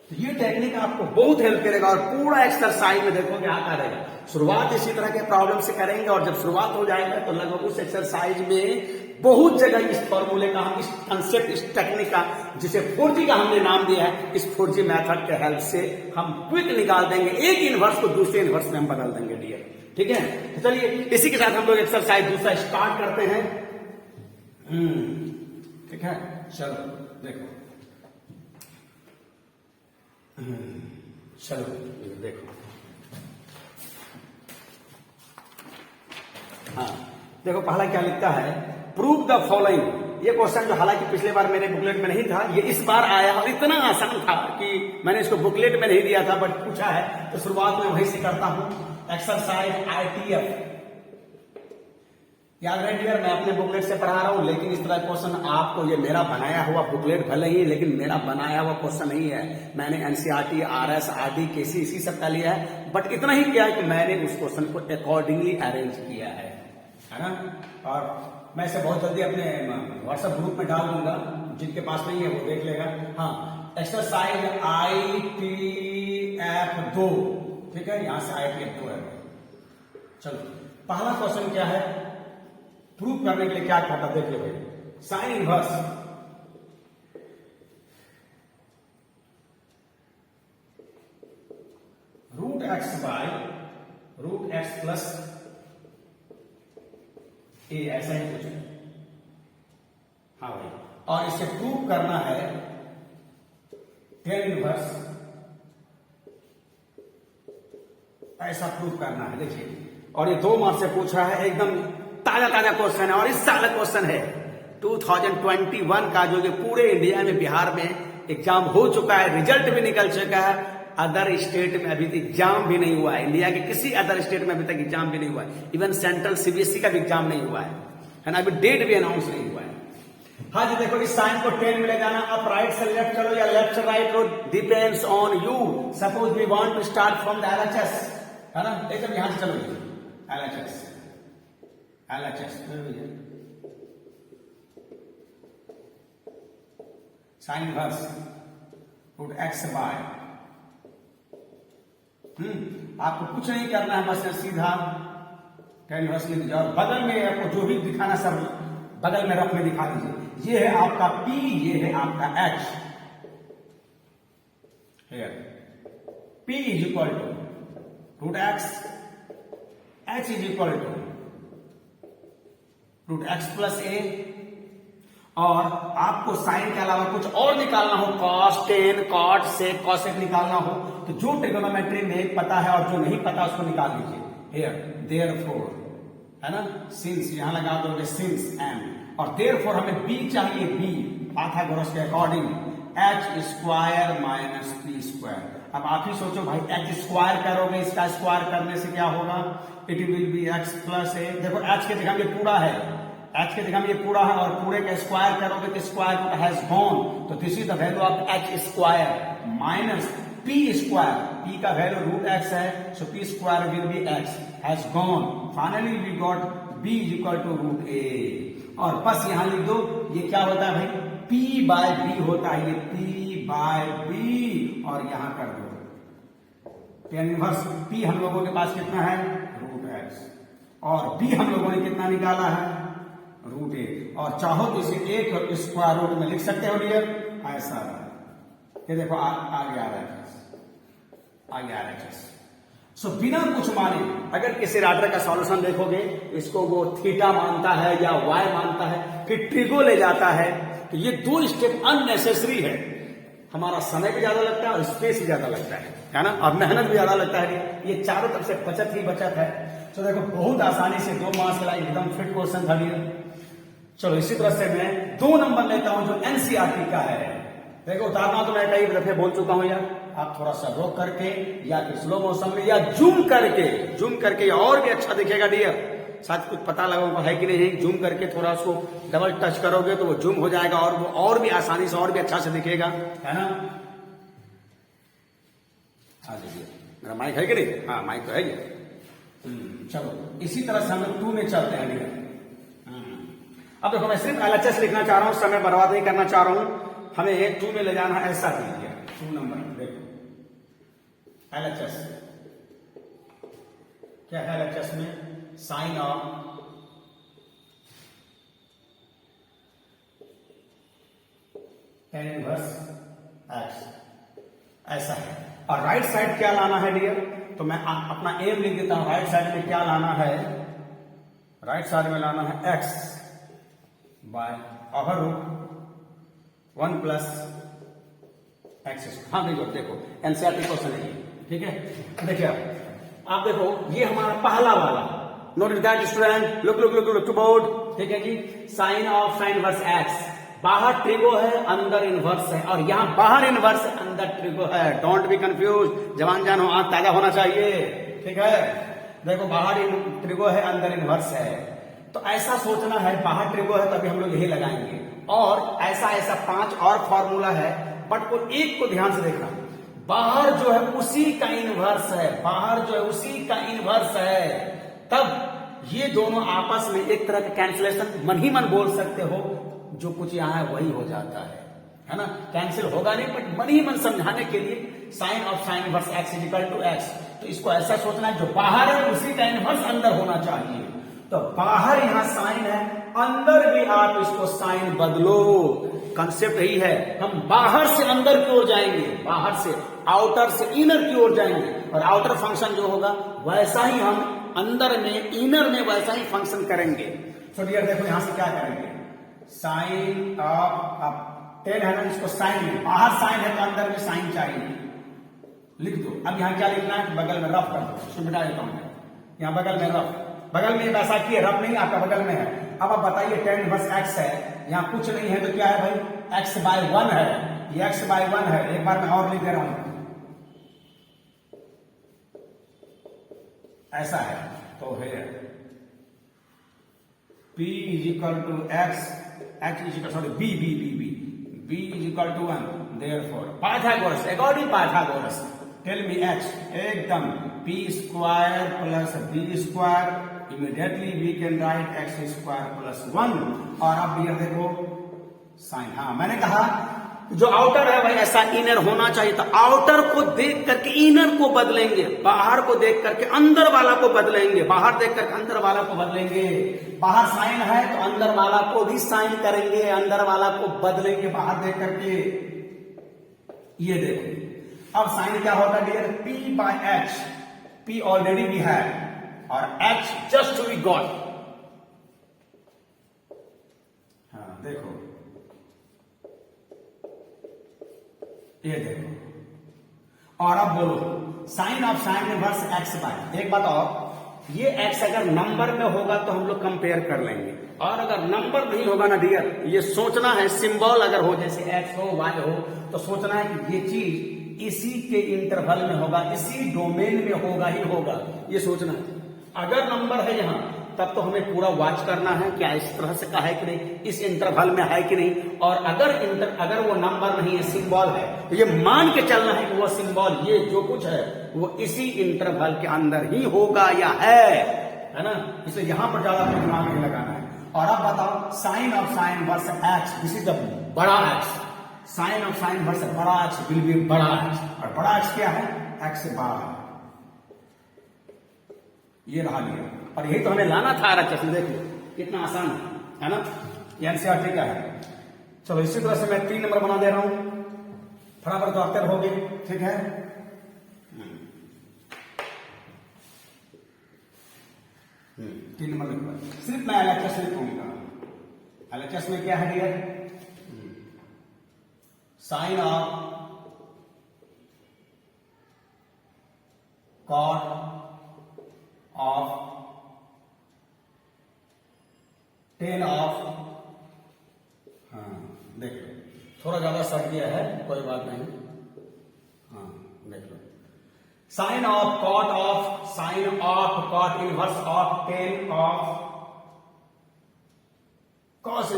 [SPEAKER 1] तो ये टेक्निक आपको बहुत हेल्प करेगा और पूरा एक्सरसाइज में देखोगे आता रहेगा। शुरुआत इसी तरह के प्रॉब्लम से करेंगे और जब शुरुआत हो जाएगा तो लगभग उस एक्सरसाइज में बहुत जगह इस फॉर्मूले का, इस कंसेप्ट, इस टेक्निक का, जिसे 4G का हमने नाम दिया है, इस 4G मेथड के हेल्प से हम क्विक निकाल देंगे, एक इनवर्स को दूसरे इनवर्स में हम बदल देंगे डियर, ठीक है। तो चलिए इसी के साथ हम लोग एक्सरसाइज दूसरा स्टार्ट करते हैं। ठीक है, चलो देखो, चलो देखो, हाँ देखो पहला क्या लिखता है, प्रूव द फॉलोइंग, ये क्वेश्चन जो हालांकि पिछले बार मेरे बुकलेट में नहीं था, ये इस बार आया और इतना आसान था कि मैंने इसको बुकलेट में नहीं दिया था, बट पूछा है तो शुरुआत में वही से करता हूं। एक्सरसाइज ITF, याद रहे डियर, मैं अपने बुकलेट से पढ़ा रहा हूं, लेकिन इस तरह क्वेश्चन आपको, ये मेरा बनाया हुआ बुकलेट भले ही, लेकिन मेरा बनाया हुआ क्वेश्चन नहीं है। मैंने NCERT, RS, RD, KC इसी सब का लिया है, बट इतना ही किया है कि मैंने उस क्वेश्चन को अकॉर्डिंगली अरेंज किया है ना। और मैं इसे बहुत जल्दी अपने व्हाट्सएप ग्रुप में डाल दूंगा, जिनके पास नहीं है वो देख लेगा। हाँ, एक्सरसाइज ITF 2, ठीक है, यहां से ITF 2 है। चलो पहला क्वेश्चन क्या है, प्रूफ करने के लिए क्या करता देख लो भाई। साइन इनवर्स √x प्लस ए, ऐसा ही कुछ है। हाँ भाई, और इसे प्रूव करना है tan इनवर्स, ऐसा प्रूव करना है। देखिए, और ये 2 मार्क्स से पूछा है, एकदम ताजा क्वेश्चन है, और इस साल क्वेश्चन है 2021 का, जो कि पूरे इंडिया में, बिहार में एग्जाम हो चुका है, रिजल्ट भी निकल चुका है। अदर स्टेट में अभी तक एग्जाम भी नहीं हुआ है, इंडिया के किसी अदर स्टेट में अभी तक एग्जाम भी नहीं हुआ है, इवन सेंट्रल CBSE का भी एग्जाम नहीं हुआ है ना, अभी डेट भी अनाउंस नहीं हुआ है। हाँ जी, देखो इस साइन को 10 में ले जाना, आप राइट से लेफ्ट चलो या लेफ्ट से राइट लो, depends on you. Suppose we want to start from the LHS, है ना, एकदम यहां से चलो LHS sine inverse √x by, आपको कुछ नहीं करना है, बस सीधा tan इनवर्स लिख दीजिए, और बगल में आपको जो भी दिखाना सब बगल में रख में दिखा दीजिए। ये है आपका P, ये है आपका H। P is equal to √x, H is equal to √x plus A, और आपको साइन के अलावा कुछ और निकालना हो, cos, tan, cot, sec, cosec निकालना हो, तो जो ट्रिगोनोमेट्री में पता है और जो नहीं पता उसको निकाल लीजिए। हियर therefore, है ना, सिंस यहां लगा दोगे सिंस m, और therefore हमें b चाहिए, b पाइथागोरस के according h square minus p square. अब आप ही सोचो भाई, h स्क्वायर करोगे, इसका स्क्वायर करने से क्या होगा, it will be x plus A. देखो h के जगह ये पूरा है, h के जगह में ये पूरा है, और पूरे का स्क्वायर करोगे तो स्क्वायर रूट हैज गॉन, तो this is the value of h square minus p square, p का वैल्यू √x है, so p square will be x has gone. Finally we got b is equal to √a, और बस यहां लिख दो, ये क्या होता है भाई, p बाय b होता है, ये p बाय b, और यहां कर दो tan इनवर्स p हम लोगों के पास कितना है, √x, और b हम लोगों ने कितना निकाला है, √a, और चाहो तो इसे एक स्क्वायर रूट में लिख सकते हो डियर, ऐसा ये देखो आगे आ रहा है। सो बिना कुछ माने अगर किसी राडर का सॉल्यूशन देखोगे, इसको वो थीटा मानता है या वाई मानता है, फिर ट्रिगो ले जाता है, तो ये 2 स्टेप अननेसेसरी है। हमारा समय भी ज्यादा लगता है और स्पेस भी ज्यादा लगता है ना, और मेहनत भी ज्यादा लगता है। ये चारों तरफ से बचत ही बचत है। तो देखो बहुत आसानी से 2 मार्क्स का एकदम फिट क्वेश्चन था। चलो इसी तरह से मैं 2 नंबर लेता हूं जो NCERT का है। देखो उतारना तो मैं कई दफे बोल चुका हूं यार, आप थोड़ा सा रोक करके या फिर स्लो मोशन में या जूम करके और भी अच्छा दिखेगा डियर। शायद कुछ पता लगा है कि नहीं, जूम करके थोड़ा उसको डबल टच करोगे तो वो जूम हो जाएगा और वो और भी आसानी से और भी अच्छा से दिखेगा, है ना। हाँ देखिए मेरा माइक है कि नहीं, हाँ माइक तो है ये। चलो इसी तरह से हम लोग 2 में चलते हैं डियर। अब देखो मैं सिर्फ LHS लिखना चाह रहा हूं, समय बर्बाद नहीं करना चाह रहा हूं। हमें 2 में ले जाना है, ऐसा कीजिए 2 नंबर। देखो LHS क्या है, LHS में sine of tan inverse x ऐसा है, और राइट साइड क्या लाना है डियर, तो मैं अपना एम लिख देता हूं। राइट साइड में क्या लाना है, राइट साइड में लाना है x बाय ओवर रूट 1 प्लस x। हाँ देखो NCERT क्वेश्चन है, ठीक है। देखिए आप देखो ये हमारा पहला वाला notice that student, look to board, ठीक है जी। Sine of sine inverse x, बाहर ट्रिगो है, अंदर इनवर्स है, और यहां बाहर इनवर्स है, अंदर ट्रिगो है। डोंट बी कंफ्यूज, जवान जान हो, आंख ताजा होना चाहिए, ठीक है। देखो बाहर ट्रिगो है, अंदर इनवर्स है, तो ऐसा सोचना है, बाहर ट्रिगो है तभी हम लोग यही लगाएंगे। और ऐसा ऐसा 5 और फॉर्मूला है, बट को एक को ध्यान से देखना, बाहर जो है उसी का इनवर्स है, बाहर जो है उसी का इनवर्स है, तब ये दोनों आपस में एक तरह का कैंसिलेशन मन ही मन बोल सकते हो, जो कुछ यहां है वही हो जाता है ना। कैंसिल होगा नहीं, बट मन ही मन समझाने के लिए sine of sine inverse x is equal to x, तो इसको ऐसा सोचना है जो बाहर है उसी का इनवर्स अंदर होना चाहिए। तो बाहर यहां साइन है, अंदर भी आप इसको साइन बदलो, कंसेप्ट यही है। हम बाहर से अंदर की ओर जाएंगे, बाहर से आउटर से इनर की ओर जाएंगे, और आउटर फंक्शन जो होगा वैसा ही हम अंदर में इनर में वैसा ही फंक्शन करेंगे। तो डियर देखो यहां से क्या करेंगे, साइन ऑफ 10 है ना, इसको साइन में, बाहर साइन है तो अंदर में साइन चाहिए, लिख दो। अब यहां क्या लिखना है, बगल में रफ कर दो, इसको मिटा देता हूं, यहां बगल में रफ, बगल में वैसा किए, रफ नहीं आपका बगल में है। अब आप बताइए tan इनवर्स x है, यहां कुछ नहीं है तो क्या है भाई, x/1 है, ये x/1 है। एक बार मैं और लिख दे रहा हूं, ऐसा है, तो है p is equal to x, h is equal sorry b is equal to 1, therefore Pythagoras, according Pythagoras tell me h, एकदम p square plus b square, immediately we can write x square plus 1। और अब ये देखो sign, हाँ मैंने कहा जो outer है भाई ऐसा इनर होना चाहिए, तो आउटर को देख करके इनर को बदलेंगे, बाहर को देख करके अंदर वाला को बदलेंगे, बाहर देख करके अंदर वाला को बदलेंगे। बाहर साइन है तो अंदर वाला को भी साइन करेंगे, अंदर वाला को बदलेंगे बाहर देख करके। ये देखो अब साइन क्या होगा डियर, p/h, p ऑलरेडी भी है और h जस्ट वी गॉट। हाँ देखो, ये देखो, और अब बोलो sine of sine inverse x by, एक बात और, ये x अगर नंबर में होगा तो हम लोग कंपेयर कर लेंगे, और अगर नंबर नहीं होगा ना डियर, ये सोचना है सिंबल अगर हो जैसे x हो y हो, तो सोचना है कि ये चीज इसी के इंटरवल में होगा, इसी डोमेन में होगा ही होगा, ये सोचना है। अगर नंबर है यहां तब तो हमें पूरा वॉच करना है क्या इस तरह से का है कि नहीं, इस इंटरवल में है कि नहीं, और अगर वो नंबर नहीं है सिंबल है, तो ये मान के चलना है कि वो सिंबल ये जो कुछ है वो इसी इंटरवल के अंदर ही होगा या है ना। इसलिए यहां पर ज्यादा दिमाग नहीं लगाना है। और अब बताओ sine of sine verse x, this is the बड़ा x, sine of sine verse बड़ा एक्स विल बी बड़ा एक्स, और बड़ा एक्स क्या है, एक्स से बड़ा है, ये रहा लिया। और यही तो हमें लाना था RHS में, देखो कितना आसान है ना, एनसीईआरटी का है। चलो इसी तरह से मैं 3 नंबर बना दे रहा हूं, फटाफट तो अक्तर हो गए, ठीक है। 3 नंबर लिखूंगा, सिर्फ मैं LHS लिखूंगा। LHS में क्या है dear, sine of cot of 10 of, हाँ देख लो थोड़ा ज्यादा सट गया है, कोई बात नहीं, हाँ देख लो, sine of cot inverse of 10 of cos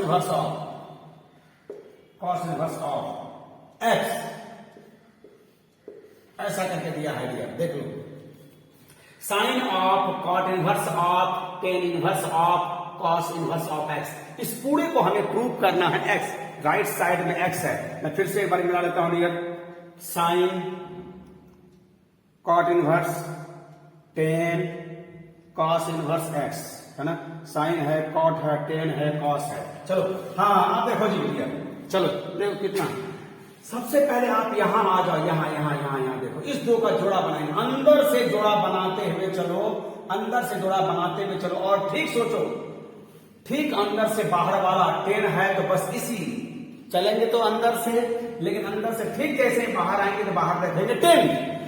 [SPEAKER 1] inverse of x, ऐसा करके दिया है डियर, देख लो। Sine of cot inverse of 10 inverse of cos inverse of x, इस पूरे को हमें प्रूव करना है। एक्स राइट साइड में एक्स है, मैं फिर से एक बार मिला लेता हूं dear, sine cot inverse 10 cos inverse x है ना, साइन है, कॉट है, 10 है, कॉस है। चलो हाँ आप देखो जी डियर, चलो देखो कितना, सबसे पहले आप यहां आ जाओ, यहां देखो, इस दो का जोड़ा बनाएंगे, अंदर से जोड़ा बनाते हुए चलो, अंदर से जोड़ा बनाते हुए चलो, और ठीक सोचो, ठीक अंदर से बाहर वाला 10 है तो बस इसी चलेंगे तो अंदर से, लेकिन अंदर से ठीक जैसे बाहर आएंगे तो बाहर देखेंगे 10,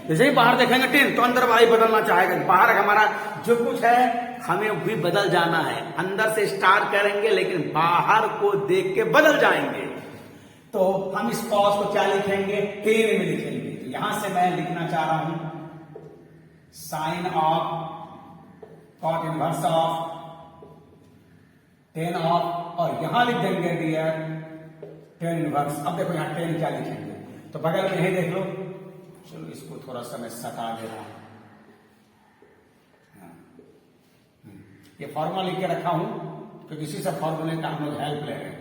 [SPEAKER 1] जैसे ही बाहर देखेंगे 10 तो अंदर वाई बदलना चाहेगा। बाहर हमारा जो कुछ है हमें भी बदल जाना है। अंदर से स्टार्ट करेंगे लेकिन बाहर को देख के बदल जाएंगे। तो हम इस कॉस को क्या लिखेंगे? 10 में लिखेंगे। तो यहां से मैं लिखना चाह रहा हूं sine of cot inverse of 10 of, और यहां लिख देंगे डियर 10 इनवर्स। अब देखो यहां 10 क्या लिखेंगे, तो बगल में ही देख लो। चलो इसको थोड़ा सा मैं सटा दे रहा हूं। ये फॉर्मूला लिख के रखा हूं क्योंकि इसी से फॉर्मूले का हम लोग हेल्प ले रहे हैं।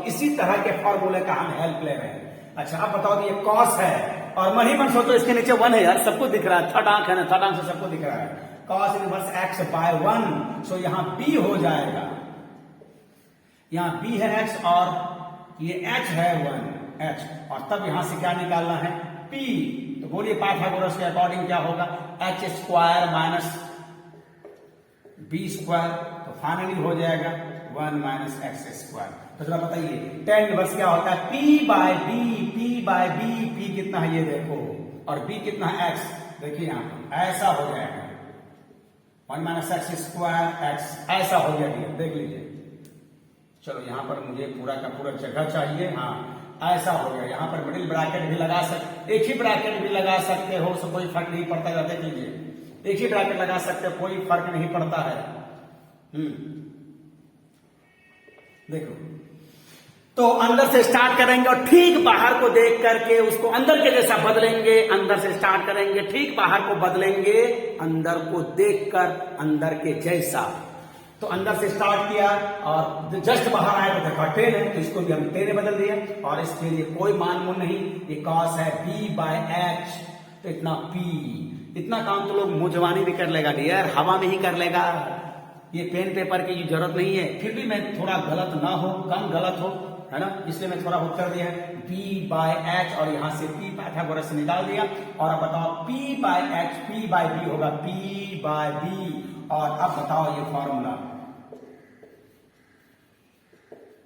[SPEAKER 1] इसी तरह के फॉर्मूले का हम हेल्प ले रहे हैं। अच्छा अब बताओ ये कॉस है और मन ही मन सोचो इसके नीचे 1 है यार, सबको दिख रहा है, थर्ड आंख है ना, थर्ड आंख से सबको दिख रहा है। कॉस इनवर्स एक्स बाय 1, सो यहां बी हो जाएगा। यहां बी है एक्स और ये एच है 1 एच, और तब यहां से क्या निकालना है? पी। तो बोलिए पाइथागोरस के अकॉर्डिंग क्या होगा? H square minus b square, तो फाइनली हो जाएगा 1 माइनस एक्स स्क्वायर। तो जरा बताइए tan इनवर्स क्या होता है? P by b, P by b. P कितना है ये देखो, और B कितना है x, देखिए यहां पर ऐसा हो जाएगा 1 माइनस एक्स स्क्वायर एक्स, ऐसा हो जाएगा, देख लीजिए। चलो यहां पर मुझे पूरा का पूरा जगह चाहिए। हाँ ऐसा हो गया। यहां पर मिडिल ब्रैकेट भी लगा सकते, एक ही ब्रैकेट भी लगा सकते हो, तो कोई फर्क नहीं पड़ता। देख लीजिए एक ही ब्रैकेट लगा सकते हो, कोई फर्क नहीं पड़ता है। देखो तो अंदर से स्टार्ट करेंगे और ठीक बाहर को देख करके उसको अंदर के जैसा बदलेंगे। अंदर से स्टार्ट करेंगे, ठीक बाहर को बदलेंगे, अंदर को देखकर अंदर के जैसा। तो अंदर से स्टार्ट किया और जस्ट बाहर आया तो देखा 10 है, तो इसको भी हम 10 में बदल दिया। और इसके लिए कोई मान मूल नहीं, ये कॉस है b बाय एच, तो इतना p। इतना काम तो लोग मुंह भी कर लेगा डियर, हवा में ही कर लेगा। ये पेन पेपर की जरूरत नहीं है। फिर भी मैं थोड़ा गलत ना हो, कम गलत हो, है ना, इसलिए मैं थोड़ा उत्तर दिया है b बाय एच, और यहां से p पाइथागोरस से निकाल दिया। और अब बताओ p by h, p by b होगा p बाय b। और अब बताओ ये फॉर्मूला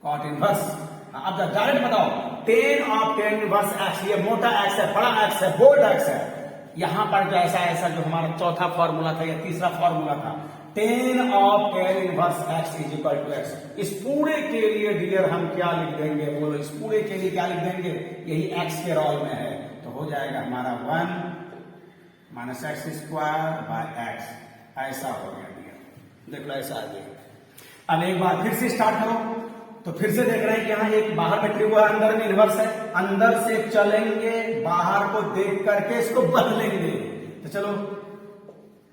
[SPEAKER 1] कॉट इनवर्स। अब डायरेक्ट बताओ tan of tan inverse x, ये मोटा एक्स है, बड़ा एक्स है, बोल्ड एक्स है। यहां पर जो ऐसा जो हमारा चौथा फॉर्मूला था या तीसरा फॉर्मूला था, tan of tan inverse x is equal to x। इस पूरे के लिए डियर हम क्या लिख देंगे? बोलो इस पूरे के लिए क्या लिख देंगे? यही x के रोल में है, तो हो जाएगा हमारा 1 minus x square by x. ऐसा हो गया डियर, देख लो ऐसा आ गया। अब एक बार फिर से स्टार्ट करो, तो फिर से देख रहे हैं कि यहाँ एक बाहर में ट्रिगो है, अंदर में इनवर्स है। अंदर से चलेंगे, बाहर को देख करके इसको बदलेंगे। तो चलो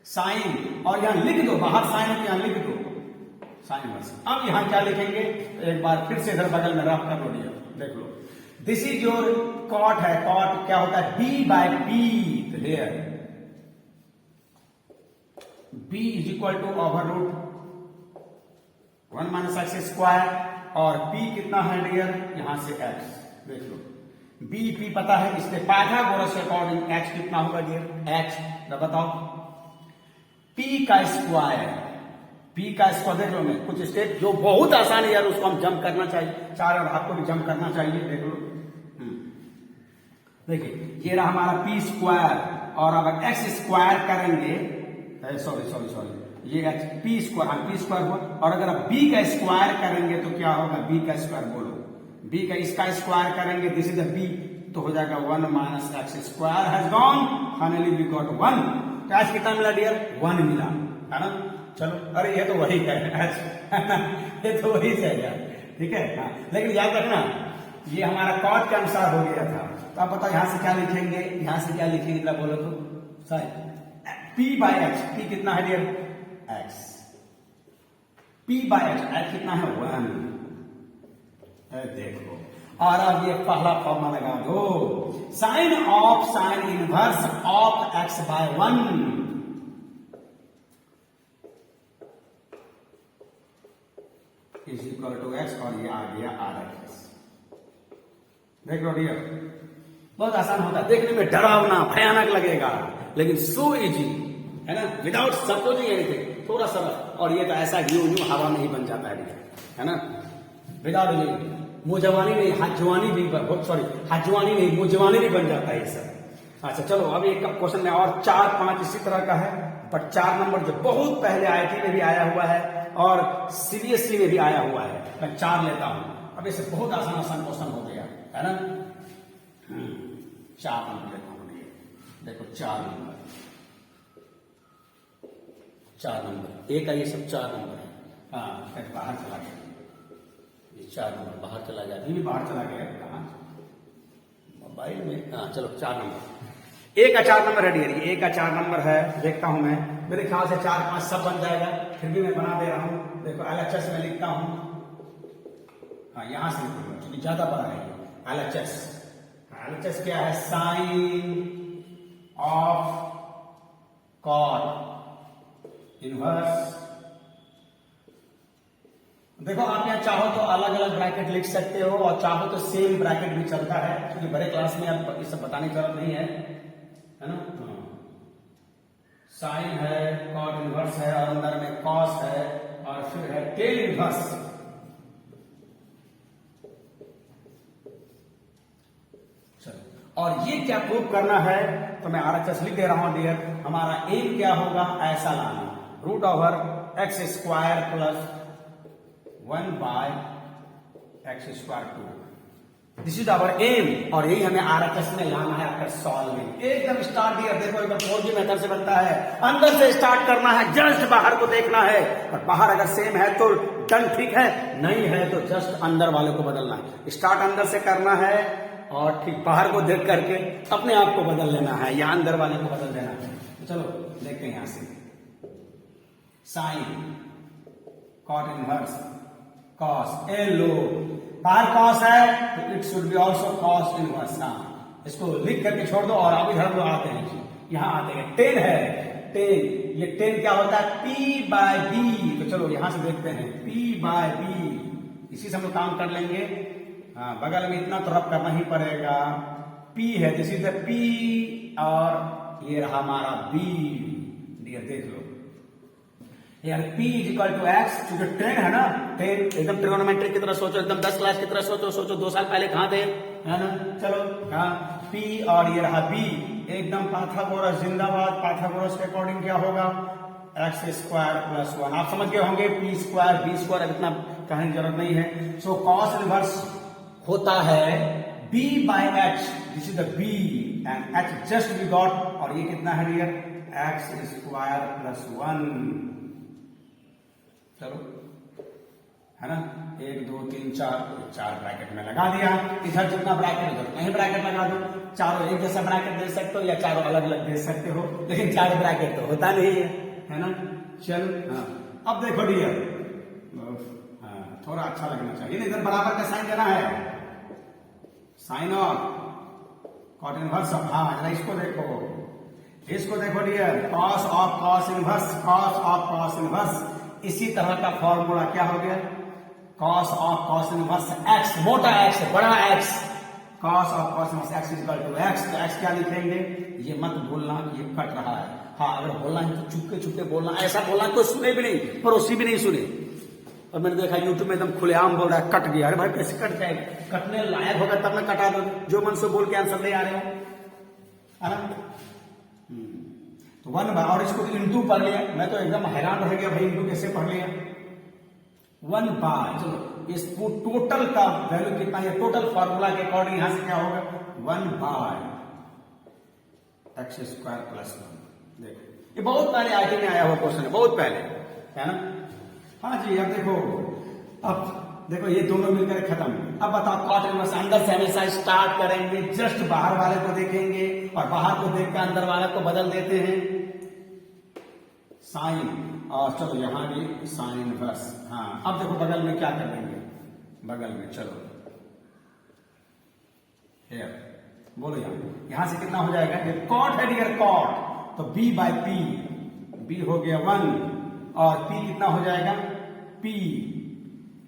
[SPEAKER 1] साइन, और यहां लिख दो, बाहर साइन है, यहां लिख दो साइन इनवर्स। अब यहां क्या लिखेंगे? तो एक बार फिर से इधर बगल में रफ कर लो डियर, देख लो। दिस इज योर कॉट है, कॉट क्या होता है? b by p। तो here b is equal to over root 1 minus x square, और p कितना है डियर? यहां से x, देख लो b p पता है, इसलिए पाइथागोरस के अकॉर्डिंग x कितना होगा डियर? x। तो बताओ p का स्क्वायर, p का स्क्वायर देख लो। मैं कुछ स्टेप जो बहुत आसान है यार, उसको हम जंप करना चाहिए, चार, और आपको भी जंप करना चाहिए। देख लो देखिए ये रहा हमारा p स्क्वायर, और अगर x स्क्वायर करेंगे, सॉरी ये p स्क्वायर, हाँ p स्क्वायर हुआ। और अगर आप b का स्क्वायर करेंगे तो क्या होगा? b का स्क्वायर बोलो, b का इसका स्क्वायर करेंगे, दिस इज b, तो हो जाएगा 1 minus x square has gone, finally we got 1। तो आज कितना मिला डियर? 1 मिला, है ना। चलो, अरे ये तो वही है ये तो वही से है, ठीक है। हाँ, लेकिन याद रखना ये हमारा कॉट के अनुसार हो गया था। तो आप बताओ यहां से क्या लिखेंगे? यहां से क्या लिखेंगे बोलो तो? Sine p by h, p कितना है dear? x। p by h कितना है? 1। देखो, और अब ये पहला फॉर्मूला लगा दो, sine of sine inverse of x by 1 is equal to x, और ये आ गया RX। देख लो डियर, बहुत आसान होता है, देखने में डरावना भयानक लगेगा, लेकिन सो इजी, है ना, विदाउट सपोजिंग एनीथिंग, थोड़ा सा। और ये तो ऐसा यूं हवा में ही बन जाता है ना, विदाउट मुंह जवानी नहीं, हाथ जवानी भी, सॉरी हाथ जवानी नहीं, मुंह जवानी भी बन जाता है ये सब। अच्छा चलो, अभी एक क्वेश्चन में और 4-5 इसी तरह का है, बट 4 नंबर जो बहुत पहले IIT में भी आया हुआ है और CBSE में भी आया हुआ है। मैं 4 लेता हूं, अब इसे बहुत आसान आसान क्वेश्चन हो गया है ना। 4 नंबर लेता हूं, देखो 4 नंबर, 4 नंबर एक का, ये सब 4 नंबर है। हाँ, बाहर चला गया ये 4 नंबर, बाहर चला गया, अभी भी बाहर चला गया, कहाँ मोबाइल में। हाँ चलो 4 नंबर, एक का 4 नंबर है डियर, ये एक का 4 नंबर है। देखता हूं मैं, मेरे ख्याल से 4-5 सब बन जाएगा, फिर भी मैं बना दे रहा हूं। देखो LHS में लिखता हूं, हाँ यहां से लिखूंगा क्योंकि ज्यादा बड़ा है LHS। LHS क्या है? Sine of cot inverse. देखो आप यहाँ चाहो तो अलग अलग ब्रैकेट लिख सकते हो और चाहो तो सेम ब्रैकेट भी चलता है, क्योंकि बड़े क्लास में अब ये सब बताने की जरूरत नहीं है ना। साइन है, कॉट इनवर्स है और अंदर में कॉस है और फिर है टेल इनवर्स। चलो, और ये क्या प्रूव करना है तो मैं RHS लिख दे रहा हूं डियर। हमारा एम क्या होगा? ऐसा लाना, root over x square plus 1 by x square 2। This is our aim, और यही हमें RHS में लाना है आफ्टर सॉल्विंग। एकदम स्टार्ट डियर, देखो एकदम 4G मेथड से बनता है। अंदर से स्टार्ट करना है, जस्ट बाहर को देखना है, और बाहर अगर सेम है तो डन, ठीक है, नहीं है तो जस्ट अंदर वाले को बदलना है। स्टार्ट अंदर से करना है और ठीक बाहर को देख करके अपने आप को बदल लेना है या अंदर वाले को बदल देना है। तो चलो देखते हैं यहां से, साइन कॉट इनवर्स कॉस, ए लो, बाहर कॉस है तो it should be also cos inverse. इसको लिख करके छोड़ दो और अब इधर लोग आते हैं, यहां आते हैं। 10 है, 10, ये 10 क्या होता है? P by b. तो चलो यहां से देखते हैं, P बाय बी, इसी से हम लोग काम कर लेंगे। हाँ, बगल में इतना तो रब करना ही पड़ेगा। P है, दिस इज द P, और ये रहा हमारा B डियर, देख लो यार, P is equal to x, क्योंकि 10 है ना, 10 एकदम ट्रिगोनोमेट्री की तरह सोचो, एकदम 10 क्लास की तरह सोचो 2 साल पहले कहां थे, है ना। चलो हाँ, P और ये रहा B, एकदम पाइथागोरस जिंदाबाद। पाइथागोरस के अकॉर्डिंग क्या होगा? X square plus 1। आप समझ गए होंगे, P स्क्वायर B स्क्वायर, अब इतना कहने की जरूरत नहीं है। सो कॉस इनवर्स होता है B by h, this is the B and H just we got, और ये कितना है डियर? X square plus 1। चलो है ना, 1 2 3 4 ब्रैकेट में लगा दिया। इधर जितना ब्रैकेट उधर नहीं ब्रैकेट लगा दो। चारों एक जैसा ब्रैकेट दे सकते हो या चारों अलग अलग दे सकते हो, लेकिन 4 ब्रैकेट तो होता नहीं है ना। चलो हाँ, अब देखो डियर, हाँ थोड़ा अच्छा लगना चाहिए, इधर बराबर का साइन देना है, sine of cot inverse of. हाँ जरा इसको देखो dear, cos of cos inverse, cos of cos inverse. इसी तरह का फॉर्मूला क्या हो गया? Cos of cos inverse x, मोटा एक्स, बड़ा x, cos of cos inverse x equal to x. तो एक्स क्या लिखेंगे? ये मत भूलना ये कट रहा है। हाँ अगर बोलना है तो चुपके बोलना, ऐसा बोलना कोई सुने भी नहीं, पड़ोसी भी नहीं सुने। और मैंने देखा यूट्यूब में एकदम खुलेआम बोल रहा है कट गया। अरे भाई कैसे कट जाएगा? कटने लायक होगा तब मैं कटा दूं, जो मन से बोल के आंसर ले आ रहे हो, है ना। तो 1 बाय, और इसको इंटू पढ़ लिया, मैं तो एकदम हैरान रह गया भाई, इंटू कैसे पढ़ लिया? 1 बाय, चलो इस टोटल का वैल्यू कितना है? टोटल फॉर्मूला के अकॉर्डिंग यहां से क्या होगा? 1 बाय एक्स स्क्वायर प्लस 1। देखो ये बहुत पहले IIT में आया हुआ क्वेश्चन है, बहुत पहले, है ना। हाँ जी, अब देखो ये दोनों मिलकर खत्म। अब बताओ कॉट इनवर्स, अंदर से हमेशा स्टार्ट करेंगे, जस्ट बाहर वाले को देखेंगे और बाहर को देखकर अंदर वाले को बदल देते हैं, साइन। और चलो यहां भी साइन इनवर्स। हाँ अब देखो बगल में क्या कर देंगे, बगल में चलो हियर, बोलो यहां से कितना हो जाएगा? ये कॉट है डियर, कॉट, तो B बाय P, B हो गया 1 और P कितना हो जाएगा? P,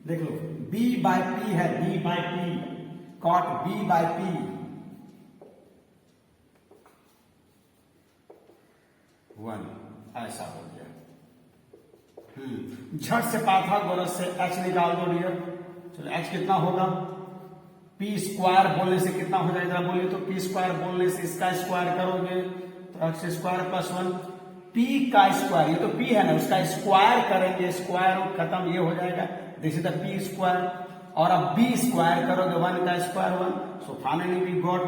[SPEAKER 1] देख लो B बाय P है, B by P, cot B by P, 1, ऐसा हो गया। झट से पाइथागोरस से H निकाल दो डियर। चलो H कितना होगा? पी स्क्वायर बोलने से कितना हो जाएगा बोलिए तो, पी स्क्वायर बोलने से इसका स्क्वायर करोगे तो एक्स स्क्वायर प्लस 1, पी का स्क्वायर, ये तो पी है ना, उसका स्क्वायर करेंगे, स्क्वायर खत्म, ये हो जाएगा, this is the p square. और अब बी स्क्वायर करोगे 1 का square 1, so finally we got,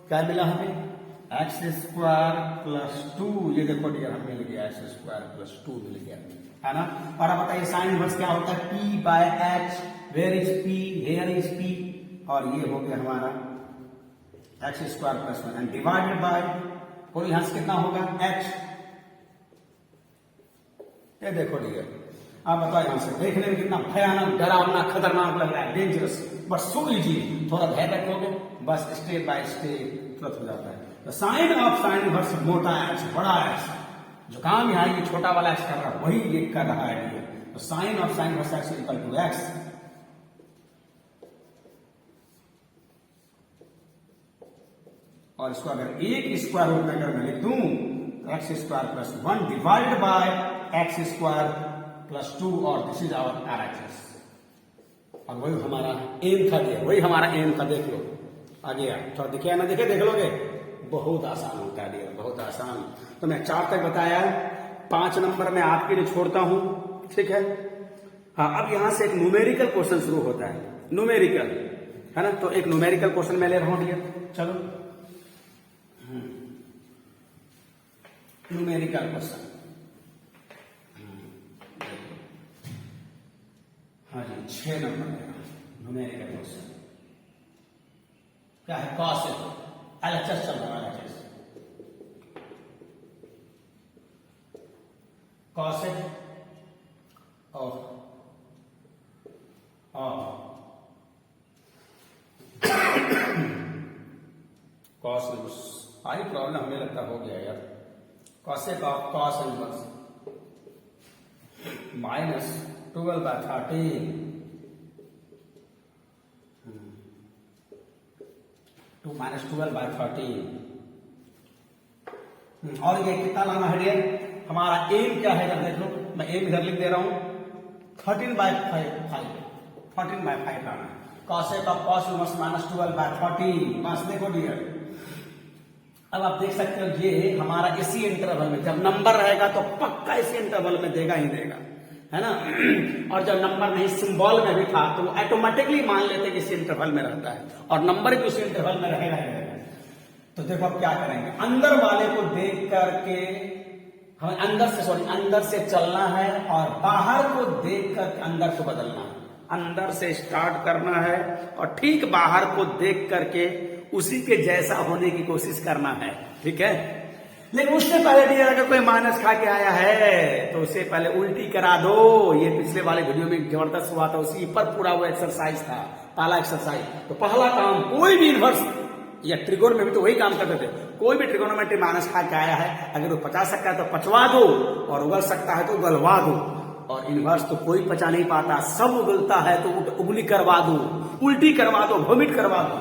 [SPEAKER 1] क्या मिला हमें, एक्स स्क्वायर प्लस 2, ये देखो डियर हम मिल गया एक्स स्क्वायर प्लस 2 मिल गया, है ना। और अब बताइए साइन इनवर्स क्या होता है, p by h, where is p, here is p, और ये हो गया हमारा x square plus 1 and divided by, और यहां से कितना होगा एच, ये देखो डियर, आप बताओ यहां से देखने में कितना भयानक, डरावना, खतरनाक लग रहा है, डेंजरस, बट सो इजी, थोड़ा धैर्य रखोगे बस स्टेप बाय स्टेप तुरंत हो जाता है। तो साइन ऑफ साइन इनवर्स मोटा एक्स, बड़ा एक्स, जो काम यहाँ ये छोटा वाला एक्स कर रहा है वही ये कर रहा है डियर। तो sine of sine inverse x equal to x, और इसको अगर एक स्क्वायर रूट में अगर मैं लिख दूं तो x square plus 1 divide by x square plus 2, और दिस इज आवर RHS। अब वही हमारा एम था डियर, वही हमारा एम था, देख लो आ गया, थोड़ा दिखे ना दिखे, देख लोगे, बहुत आसान होता है डियर, बहुत आसान। तो मैं 4 तक बताया, 5 नंबर में आपके लिए छोड़ता हूं, ठीक है। हाँ, अब यहां से एक न्यूमेरिकल क्वेश्चन शुरू होता है, न्यूमेरिकल, है ना। तो एक न्यूमेरिकल क्वेश्चन मैं ले रहा हूं डियर, चलो न्यूमेरिकल क्वेश्चन, हाँ जी 6 नंबर न्यूमेरिकल क्वेश्चन क्या है, कॉस LHS चल रहा है, LHS cosec of cos inverse, I problem हमें लगता हो गया यार, cosec of cos inverse minus 12/13 2 minus 12/13, और ये कितना लाना है डियर, हमारा एम क्या है, जब देख लो मैं एम इधर लिख दे रहा हूं 13/5 लाना है, cosec of cos inverse minus 12/13, बस देखो डियर। अब आप देख सकते हो ये हमारा इसी इंटरवल में, जब नंबर रहेगा तो पक्का इसी इंटरवल में देगा ही देगा, है ना। और जब नंबर नहीं सिंबल में भी था तो वो ऑटोमेटिकली मान लेते कि इसी इंटरवल में रहता है, और नंबर भी उसी इंटरवल में रहेगा ही रहेगा। तो देखो अब क्या करेंगे, अंदर वाले को देख करके हमें अंदर से चलना है, और बाहर को देख कर अंदर को बदलना है, अंदर से स्टार्ट करना है और ठीक बाहर को देख करके उसी के जैसा होने की कोशिश करना है, ठीक है। लेकिन उससे पहले भी अगर कोई माइनस खा के आया है तो उससे पहले उल्टी करा दो, ये पिछले वाले वीडियो में जबरदस्त हुआ था, उसी पर पूरा वो एक्सरसाइज था, पहला एक्सरसाइज। तो पहला काम, कोई भी इनवर्स या ट्रिगोन में भी तो वही काम करते थे, कोई भी ट्रिगोनोमेट्री माइनस खा के आया है, अगर वो पचा सकता है तो पचवा दो, और उगल सकता है तो उगलवा दो। और इनवर्स तो कोई पचा नहीं पाता, सब उगलता है तो उगली करवा दो, उल्टी करवा दो, वोमिट करवा दो।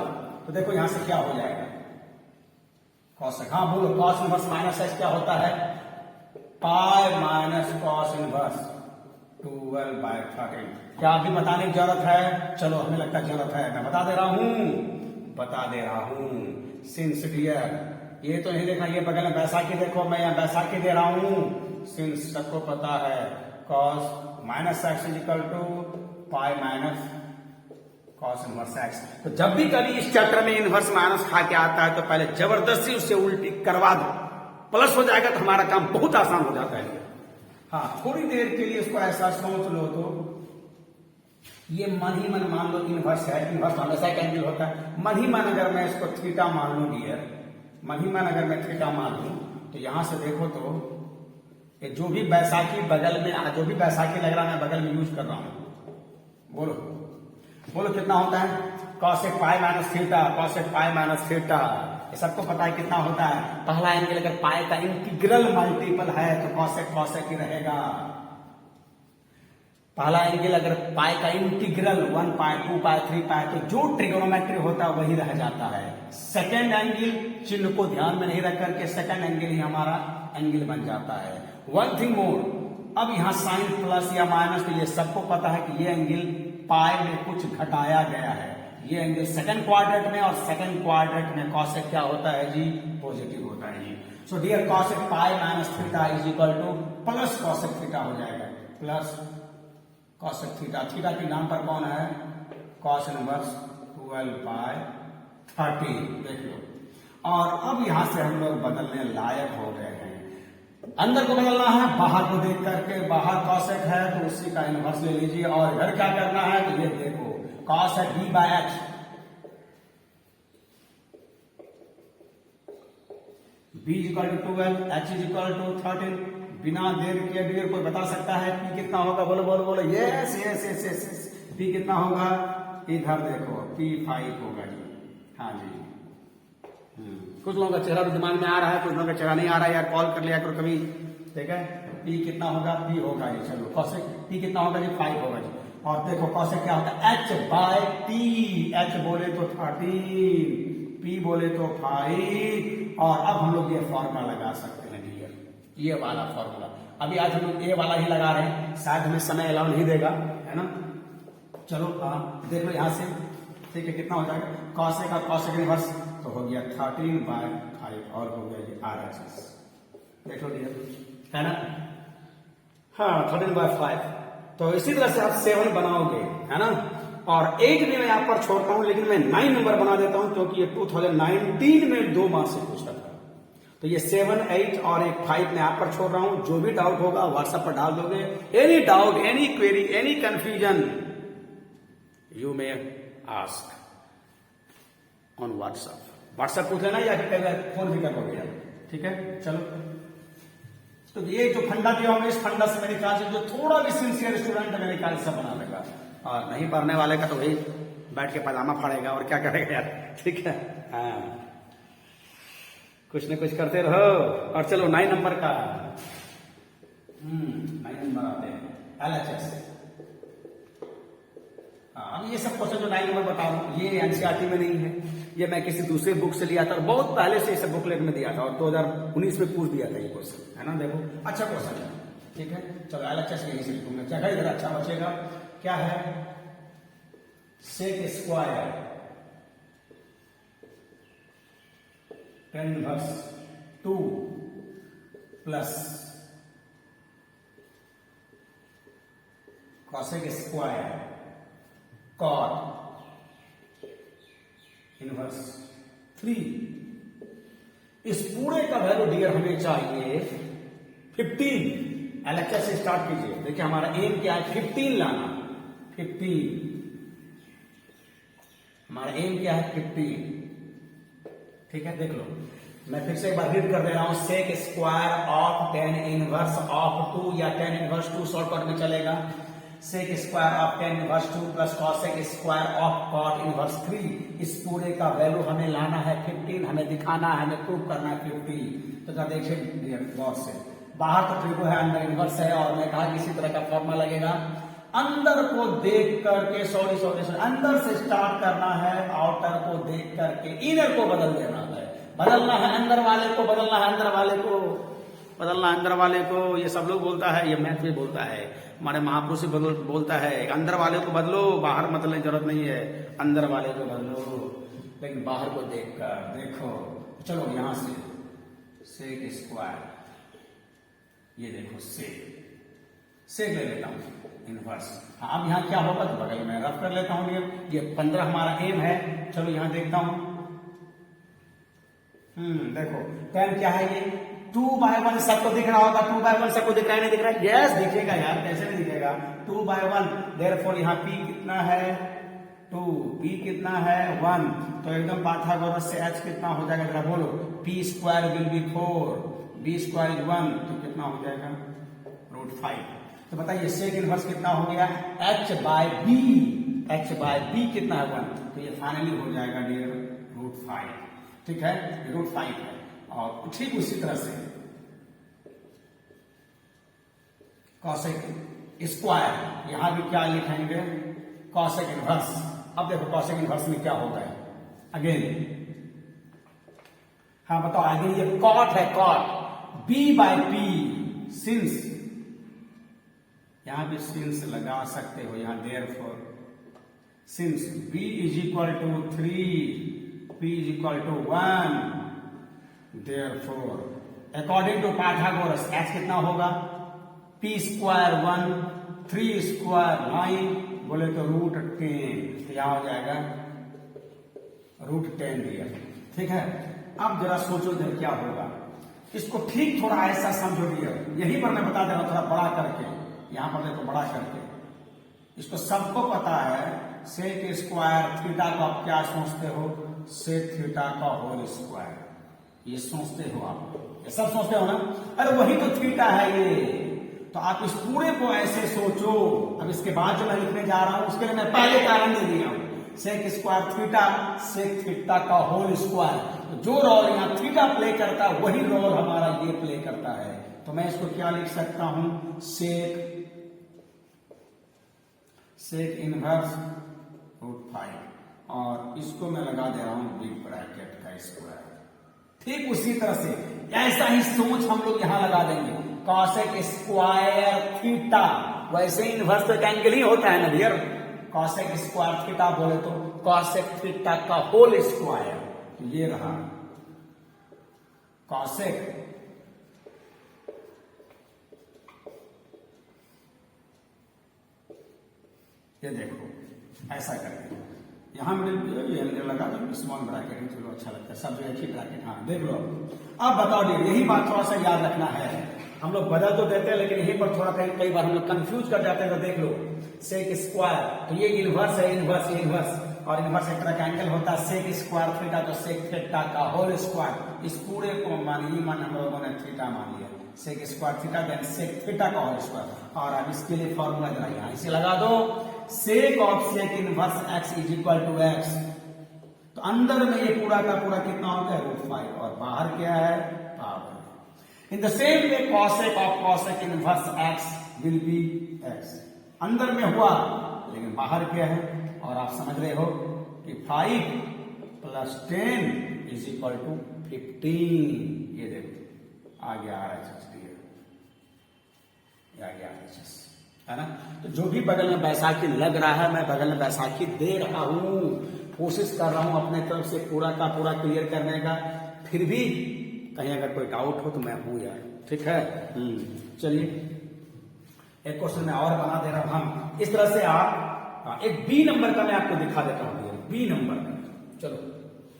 [SPEAKER 1] तो देखो यहां से क्या हो जाएगा, कॉस, हाँ बोलो, कॉस इनवर्स माइनस एक्स क्या होता है, पाई माइनस कॉस इनवर्स 12/13। क्या अभी बताने की जरूरत है, चलो हमें लगता है जरूरत है, मैं बता दे रहा हूं सिंस डियर, ये तो नहीं देखना, ये बगल में बैसाखी देखो, मैं यहाँ बैसाखी दे रहा हूं, सिंस सबको पता है cos minus x is equal to pi minus cos inverse x. तो जब भी कभी इस चैप्टर में इनवर्स माइनस खा के आता है तो पहले जबरदस्ती उससे उल्टी करवा दो, प्लस हो जाएगा तो हमारा काम बहुत आसान हो जाता है। हाँ, थोड़ी देर के लिए उसको ऐसा सोच लो, तो ये मन ही मन मान लो इनवर्स है, इनवर्स हमेशा एक एंगल होता है, मन ही मन अगर मैं इसको थीटा मान लू डियर, मन ही मन अगर मैं थीटा मान लू, तो यहां से देखो तो ये जो भी बैसाखी बगल में, जो भी बैसाखी लग रहा है मैं बगल में यूज कर रहा हूं, बोलो कितना होता है, cosec pi minus theta, cosec pi minus theta, ये सबको पता है कितना होता है। पहला एंगल अगर पाई का इंटीग्रल मल्टीपल है तो कॉसेक ही रहेगा। पहला एंगल अगर पाई का इंटीग्रल 1 पाई 2 पाई 3 पाई, तो जो ट्रिगोनोमेट्री होता है वही रह जाता है। सेकेंड एंगल चिन्ह को ध्यान में नहीं रख करके सेकेंड एंगल ही हमारा एंगल बन जाता है। वन थिंग मोर, अब यहां साइन प्लस या माइनस, तो ये सबको पता है कि ये एंगल पाई में कुछ घटाया गया है, ये एंगल सेकंड क्वाड्रेंट में, और सेकंड क्वाड्रेंट में कॉसेक क्या होता है जी, पॉजिटिव होता है जी। So dear cosec pi minus theta is equal to plus cosec theta हो जाएगा, प्लस कॉसेक थीटा। थीटा के नाम पर कौन है, कॉस इनवर्स 12 पाई 30, देख लो। और अब यहां से हम लोग बदलने लायक हो गए हैं। अंदर को बदलना है, बाहर को देख करके, बाहर कॉसेक है तो उसी का इनवर्स ले लीजिए, और इधर क्या करना है तो ये देखो कॉस है b by h, b is equal to 12, h is equal to 13। बिना देर किए डियर कोई बता सकता है p कितना होगा, बोलो बोलो बोलो, yes yes yes yes, p कितना होगा, इधर देखो p 5 होगा जी, हाँ जी। कुछ लोगों का चेहरा तो दिमाग में आ रहा है, कुछ लोगों का चेहरा नहीं आ रहा है, यार कॉल कर लिया करो कभी, ठीक है। p कितना होगा, p होगा जी, चलो कॉसेक p कितना होगा जी, 5 होगा जी। और देखो कॉसेक क्या होता है, h बाय t, h बोले तो 13, p बोले तो 5, और अब हम लोग ये फॉर्मूला लगा सकते हैं डियर, ये वाला फॉर्मूला। अभी आज हम लोग ये वाला ही लगा रहे हैं, शायद हमें समय अलाउ नहीं देगा, है ना। चलो देख लो यहां से, ठीक है, कितना हो जाएगा, कॉसेक का कॉसेक इनवर्स तो हो गया 13 बाय 5, और हो गया जी RHS, देख लो डियर, है ना। हाँ 13 बाय 5, तो इसी तरह से आप 7 बनाओगे, है ना। और 8 भी मैं यहाँ पर छोड़ता हूं, लेकिन मैं 9 नंबर बना देता हूं, क्योंकि ये 2019 में 2 मार्क्स से पूछता था। तो ये 7, 8 और एक 5 मैं यहाँ पर छोड़ रहा हूं। जो भी डाउट होगा व्हाट्सएप पर डाल दोगे, any doubt, any query, any confusion you may ask on WhatsApp पूछ लेना, या फिर फोन भी कर लोगे यार, ठीक है। चलो, तो ये जो फंडा दिया होगा, इस फंडा से मेरे ख्याल से जो थोड़ा भी सिंसियर स्टूडेंट है मेरे ख्याल से बना लेगा, और नहीं पढ़ने वाले का तो वही बैठ के पजामा फाड़ेगा और क्या करेगा यार, ठीक है। हाँ, कुछ न कुछ करते रहो। और चलो 9 नंबर का 9 नंबर आते हैं LHS। अब ये सब क्वेश्चन जो 9 नंबर बता रहा हूं, ये एनसीईआरटी में नहीं है, ये मैं किसी दूसरे बुक से लिया था, और बहुत पहले से इसे बुकलेट में दिया था, और 2019 में पूछ दिया था ये क्वेश्चन, है ना। देखो अच्छा क्वेश्चन है, ठीक है। चलो LHS यही से लिखूंगा, क्या है इधर अच्छा बचेगा, क्या है, sec square tan inverse 2 plus cosec square cot inverse 3। इस पूरे का वैल्यू डियर हमें चाहिए 15। LHS से स्टार्ट कीजिए, देखिए हमारा एम क्या है, 15 लाना, 15 हमारा एम क्या है, 15, ठीक है। देख लो, मैं फिर से एक बार रीड कर दे रहा हूं, sec square of tan inverse of 2, या tan इनवर्स 2 शॉर्टकट में चलेगा, sec square of tan inverse 2 plus cosec square of cot inverse 3। इस पूरे का वैल्यू हमें लाना है 15, हमें दिखाना है, हमें प्रूव करना है 50। तो क्या देखिए गौर से, बाहर तो ट्रिको है, अंदर इनवर्स है, और मैं कहा किसी तरह का फॉर्मूला लगेगा, अंदर को देख करके, सॉरी अंदर से स्टार्ट करना है, आउटर को देख करके इनर को बदल देना है, बदलना है अंदर वाले को, बदलना है अंदर वाले को, बदलना अंदर वाले को। ये सब लोग बोलता है, ये मैथ में बोलता है, हमारे महापुरुष बोलता है, अंदर वाले को बदलो, बाहर बदलने की जरूरत नहीं है, अंदर वाले को बदलो, लेकिन बाहर को देखकर देखो। चलो यहां से सेक स्क्वायर, ये देखो सेक ले लेता हूं इनवर्स। अब यहाँ क्या होगा तो बगल में रफ कर लेता हूं, ये 15 हमारा एम है। चलो यहां देखता हूं, देखो tan क्या है, ये 2/1 सबको दिख रहा होगा, 2/1 सबको दिख रहा है, नहीं दिख रहा है, यस दिखेगा यार, कैसे नहीं दिखेगा, 2/1। देयरफॉर यहाँ p कितना है 2, p कितना है 1, तो एकदम पाइथागोरस से h कितना हो जाएगा जरा बोलो, p square will be 4, b square 1, तो कितना हो जाएगा √5। तो बताइए सेक इनवर्स कितना हो गया, h/b, h/b कितना है 1, तो ये फाइनली हो जाएगा डियर √5, ठीक है, √5 है। और ठीक उसी तरह से कॉसेक स्क्वायर, यहां भी क्या लिखेंगे, कॉसेक इनवर्स। अब देखो कॉसेक इनवर्स में क्या होता है, अगेन हाँ बताओ, अगेन ये कॉट है, कॉट b/p, सिंस, यहां भी सिंस लगा सकते हो, यहां therefore since b is equal to 3, p is equal to 1, therefore according to Pythagoras x कितना होगा, p स्क्वायर 1, 3 स्क्वायर 9, बोले तो √10, तो यहां हो जाएगा √10 दिया। ठीक है, अब जरा सोचो इधर क्या होगा, इसको ठीक थोड़ा ऐसा समझो दिया, यहीं पर मैं बता दे रहा हूं थोड़ा बड़ा करके, यहां पर देखो बड़ा करके, इसको सबको पता है सेक स्क्वायर थीटा को आप क्या सोचते हो, सेक थीटा का होल स्क्वायर, ये सोचते हो आप, ये सब सोचते हो ना, अरे वही तो थीटा है ये, तो आप इस पूरे को ऐसे सोचो। अब इसके बाद जो मैं लिखने जा रहा हूं उसके लिए मैं पहले कारण दे दिया हूं, sec square theta, sec theta का होल स्क्वायर, तो जो रोल यहां थीटा प्ले करता है वही रोल हमारा ये प्ले करता है, तो मैं इसको क्या लिख सकता हूं, सेक इनवर्स √5, और इसको मैं लगा दे रहा हूं बिग ब्रैकेट का स्क्वायर। ठीक उसी तरह से ऐसा ही सोच हम लोग यहां लगा देंगे, कॉसेक स्क्वायर थीटा, वैसे इनवर्स तो एंगल ही होता है ना डियर, कॉसेक स्क्वायर थीटा बोले तो कॉसेक थीटा का होल स्क्वायर, तो ये रहा कॉसेक ये देखो ऐसा करके यहां मैंने लगा दो स्मॉल ब्रैकेट, चलो अच्छा लगता है, सब एक ही ब्रैकेट, हाँ देख लो। अब बताओ डियर, यही बात थोड़ा सा याद रखना है, हम लोग बदल तो देते हैं लेकिन यहीं पर थोड़ा कई बार हम लोग कंफ्यूज कर जाते हैं, तो देख लो सेक स्क्वायर, तो ये इनवर्स है, इनवर्स और इनवर्स एक तरह का एंगल होता है, सेक स्क्वायर थीटा तो सेक थीटा का होल स्क्वायर, इस पूरे को मानिए हम लोगों ने थीटा मान लिया, sec square theta then sec theta का होल स्क्वायर, और अब इसके लिए फॉर्मूला जरा यहां इसे लगा दो, sec of sec inverse x is equal to x, तो अंदर में ये पूरा का पूरा कितना होता है √5, और बाहर क्या है power. In the same way cosec of cosec inverse x will be x, अंदर में हुआ लेकिन बाहर क्या है, और आप समझ रहे हो कि 5 + 10 इज इक्वल टू 15, ये देखो आ गया RHS, आ गया RHS, है ना। तो जो भी बगल में बैसाखी लग रहा है, मैं बगल में बैसाखी दे रहा हूं, कोशिश कर रहा हूं अपने तरफ से पूरा का पूरा क्लियर करने का, फिर भी कहीं अगर कोई डाउट हो तो मैं हूं यार, ठीक है। चलिए एक क्वेश्चन मैं और बना दे रहा हूं, हम इस तरह से आप एक बी नंबर का मैं आपको दिखा देता हूं, बी नंबर का, चलो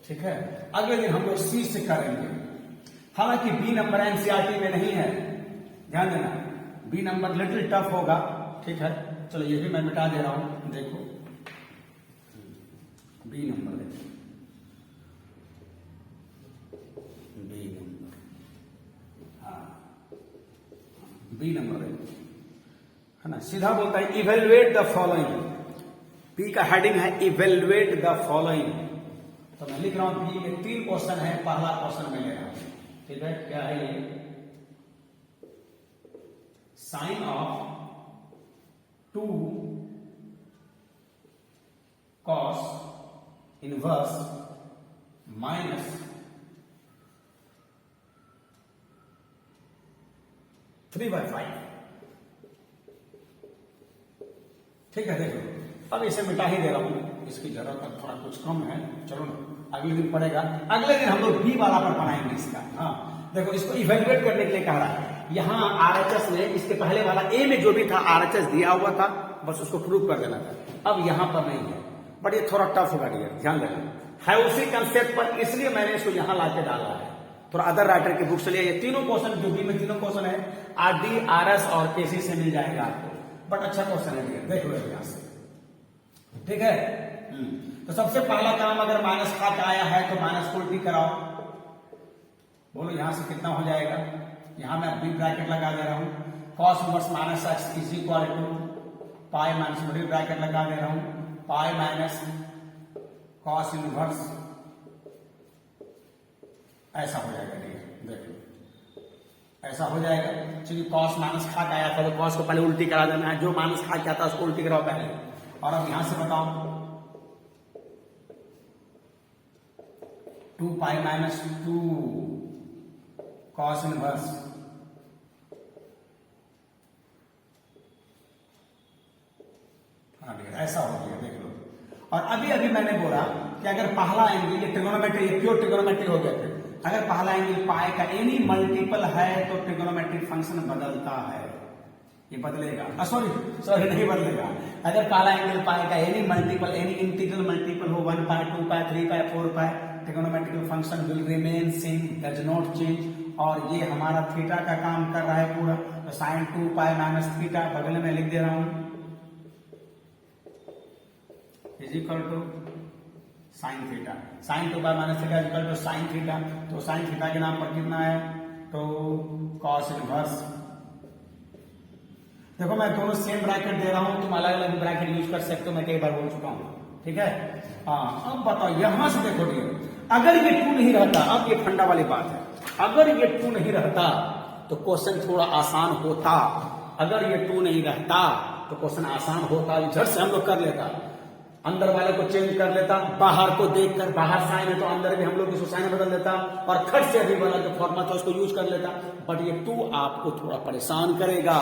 [SPEAKER 1] ठीक है। अगले दिन हम लोग सी से करेंगे, हालांकि बी नंबर एनसीईआरटी में नहीं है, ध्यान देना, बी नंबर लिटिल टफ होगा, ठीक है। चलो ये भी मैं मिटा दे रहा हूं, देखो बी नंबर देखो, बी नंबर, हाँ बी नंबर देखो, है ना, सीधा बोलता है इवेल्युएट द फॉलोइंग, बी का हेडिंग है इवेल्युएट द फॉलोइंग, तो मैं लिख रहा हूं बी में 3 क्वेश्चन है, पहला क्वेश्चन मैं ले रहा हूं, ठीक है। क्या है ये, साइन ऑफ 2 cos इनवर्स -3/5, ठीक है। देखो अब इसे मिटा ही दे रहा हूं, इसकी जरूरत थोड़ा कुछ कम है, चलो ना अगले दिन पड़ेगा, अगले दिन हम लोग बी वाला पर पढ़ाएंगे इसका। हाँ देखो इसको इवेल्युएट करने के लिए कह रहा है, यहां RHS ने इसके पहले वाला ए में जो भी था RHS दिया हुआ था, बस उसको प्रूव कर देना था, अब यहां पर नहीं है, बट ये थोड़ा टफ होगा डियर, ध्यान देना है उसी कंसेप्ट पर, इसलिए मैंने इसको यहां लाके डाला है। थोड़ा अदर राइटर की बुक से लिया, ये तीनों क्वेश्चन जो बी में तीनों क्वेश्चन है RD RS और KC से मिल जाएगा आपको, बट अच्छा क्वेश्चन है डियर, देख लो यहां से, ठीक है। तो सबसे पहला काम, अगर माइनस खा के आया है तो माइनस को उल्टी कराओ, बोलो यहां से कितना हो जाएगा, यहां मैं बी ब्रैकेट लगा दे रहा हूं, cos inverse -x is equal to pi minus, बड़ी ब्रैकेट लगा दे रहा हूं, पाई माइनस cos इनवर्स, ऐसा हो जाएगा, देखो ऐसा हो जाएगा, क्योंकि cos माइनस खा के आया था तो cos को पहले उल्टी करा देना है, जो माइनस खा के आता है उसको उल्टी कराओ पहले, और अब यहां से बताओ 2 पाई माइनस 2 cos इनवर्स, हाँ ऐसा हो गया, देख लो। और अभी अभी मैंने बोला कि अगर पहला एंगल, ये ट्रिगोनोमेट्री, ये प्योर ट्रिगोनोमेट्री हो गया फिर, अगर पहला एंगल पाई का एनी मल्टीपल है तो ट्रिगोनोमेट्रिक फंक्शन बदलता है, ये बदलेगा, सॉरी नहीं बदलेगा। अगर पहला एंगल पाई का any multiple, any integral multiple हो, 1 pi, 2 pi, 3 pi, 4 pi, trigonometric function will remain same, does not change. और ये हमारा थीटा का काम कर रहा है पूरा, तो साइन 2 पाई माइनस थीटा बगल में लिख दे रहा हूं is equal to sine theta, sine 2 pi minus theta is equal to sine theta. तो साइन थीटा के नाम पर कितना है, तो कॉस इनवर्स। देखो मैं दोनों सेम ब्रैकेट दे रहा हूं, तुम अलग अलग ब्रैकेट यूज कर सकते हो, मैं कई बार बोल चुका हूं, ठीक है। हाँ अब बताओ, यहां से देखो डियर, अगर ये 2 नहीं रहता, अब ये फंडा वाली बात है, अगर ये 2 नहीं रहता तो क्वेश्चन थोड़ा आसान होता, अगर ये 2 नहीं रहता तो क्वेश्चन आसान होता, झट से हम लोग कर लेता, अंदर वाले को चेंज कर लेता, बाहर को देखकर, बाहर साइन है तो अंदर भी हम लोग इसको साइन बदल देता, और खट से अभी वाला जो फॉर्मूला था उसको यूज कर लेता। बट ये 2 आपको थोड़ा परेशान करेगा,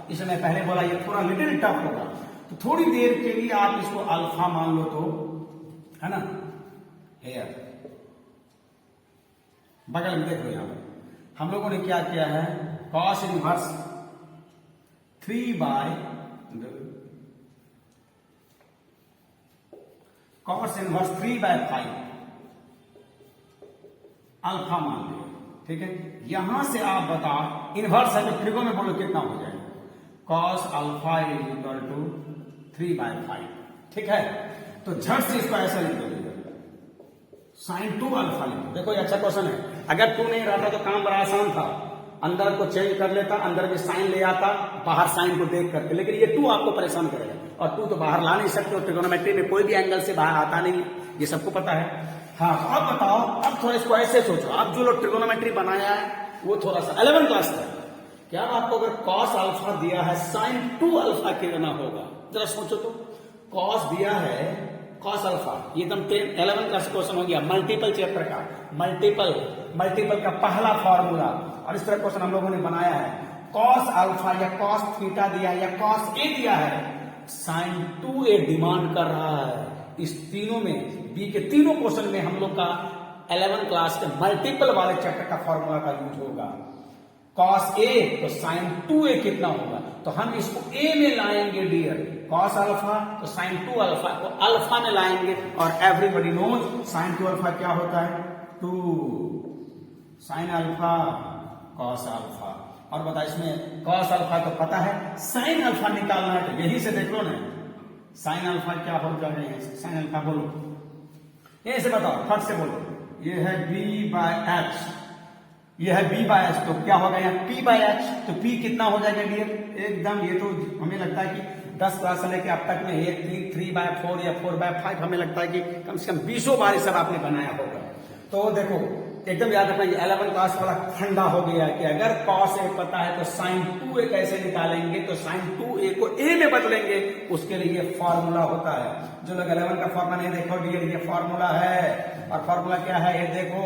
[SPEAKER 1] इसलिए मैं पहले बोला ये थोड़ा लिटिल टफ होगा। तो थोड़ी देर के लिए आप इसको अल्फा मान लो, तो है ना, हेयर बगल में देखो, यहां पर हम लोगों ने क्या किया है, cos inverse 3 by cos inverse 3 by 5 alpha मान लिया, ठीक है। यहां से आप बताओ, इनवर्स है तो ट्रिगो में बोलो कितना हो जाएगा, cos alpha is equal to 3 by 5, ठीक है। तो झट से इसको ऐसा लिख दो, साइन 2 अल्फा लिख दो। देखो ये अच्छा क्वेश्चन है, अगर 2 नहीं रहता तो काम बड़ा आसान था, अंदर को चेंज कर लेता, अंदर भी साइन ले आता, बाहर साइन को देख करके, लेकिन ये 2 आपको परेशान करेगा, और 2 तो बाहर ला नहीं सकते हो, ट्रिगोनोमेट्री में कोई भी एंगल से बाहर आता नहीं, ये सबको पता है। हाँ तो अब बताओ, अब थोड़ा इसको ऐसे सोचो, आप जो लोग ट्रिगोनोमेट्री बनाया है वो थोड़ा सा 11th क्लास का, क्या आपको अगर कॉस अल्फा दिया है, साइन 2 अल्फा कितना होगा, जरा सोचो तो। कॉस दिया है कॉस अल्फा, ये एकदम 11th क्लास क्वेश्चन हो गया, मल्टीपल चैप्टर का, मल्टीपल का पहला फॉर्मूला, और इस तरह क्वेश्चन हम लोगों ने बनाया है। कॉस अल्फा या कॉस थीटा दिया है या कॉस ए दिया है, साइन 2a डिमांड कर रहा है। इस तीनों में, बी के तीनों क्वेश्चन में हम लोग का 11th क्लास के मल्टीपल वाले चैप्टर का फॉर्मूला का यूज होगा। कॉस ए तो साइन 2a कितना होगा, तो हम इसको ए में लाएंगे डियर, कॉस अल्फा तो साइन 2 अल्फा को अल्फा में लाएंगे, और एवरीबॉडी नोज साइन 2 अल्फा क्या होता है, 2 साइन अल्फा कॉस अल्फा। और बता, इसमें कॉस अल्फा तो पता है, साइन अल्फा निकालना है तो यही से देख लो ना, साइन अल्फा क्या हो जाएगा, साइन अल्फा बोलो, यही से बताओ, फट से बोलो, ये है b बाय एच, ये है b बाय एच, तो क्या होगा यहाँ p बाय एच, तो p कितना हो जाएगा डियर, एकदम, ये तो हमें लगता है कि 10 क्लास से लेके अब तक में 3 बाय 4 या 4 बाय 5 हमें लगता है कि कम से कम 20 बार सब आपने बनाया होगा। तो देखो एकदम याद रखना, ये 11th क्लास वाला फंडा हो गया कि अगर कॉस ए पता है तो साइन 2a कैसे निकालेंगे, तो साइन 2a को a में बदलेंगे, उसके लिए फॉर्मूला होता है। जो लोग 11 का फॉर्मूला नहीं देखो डियर, ये फॉर्मूला है, और फॉर्मूला क्या है ये देखो,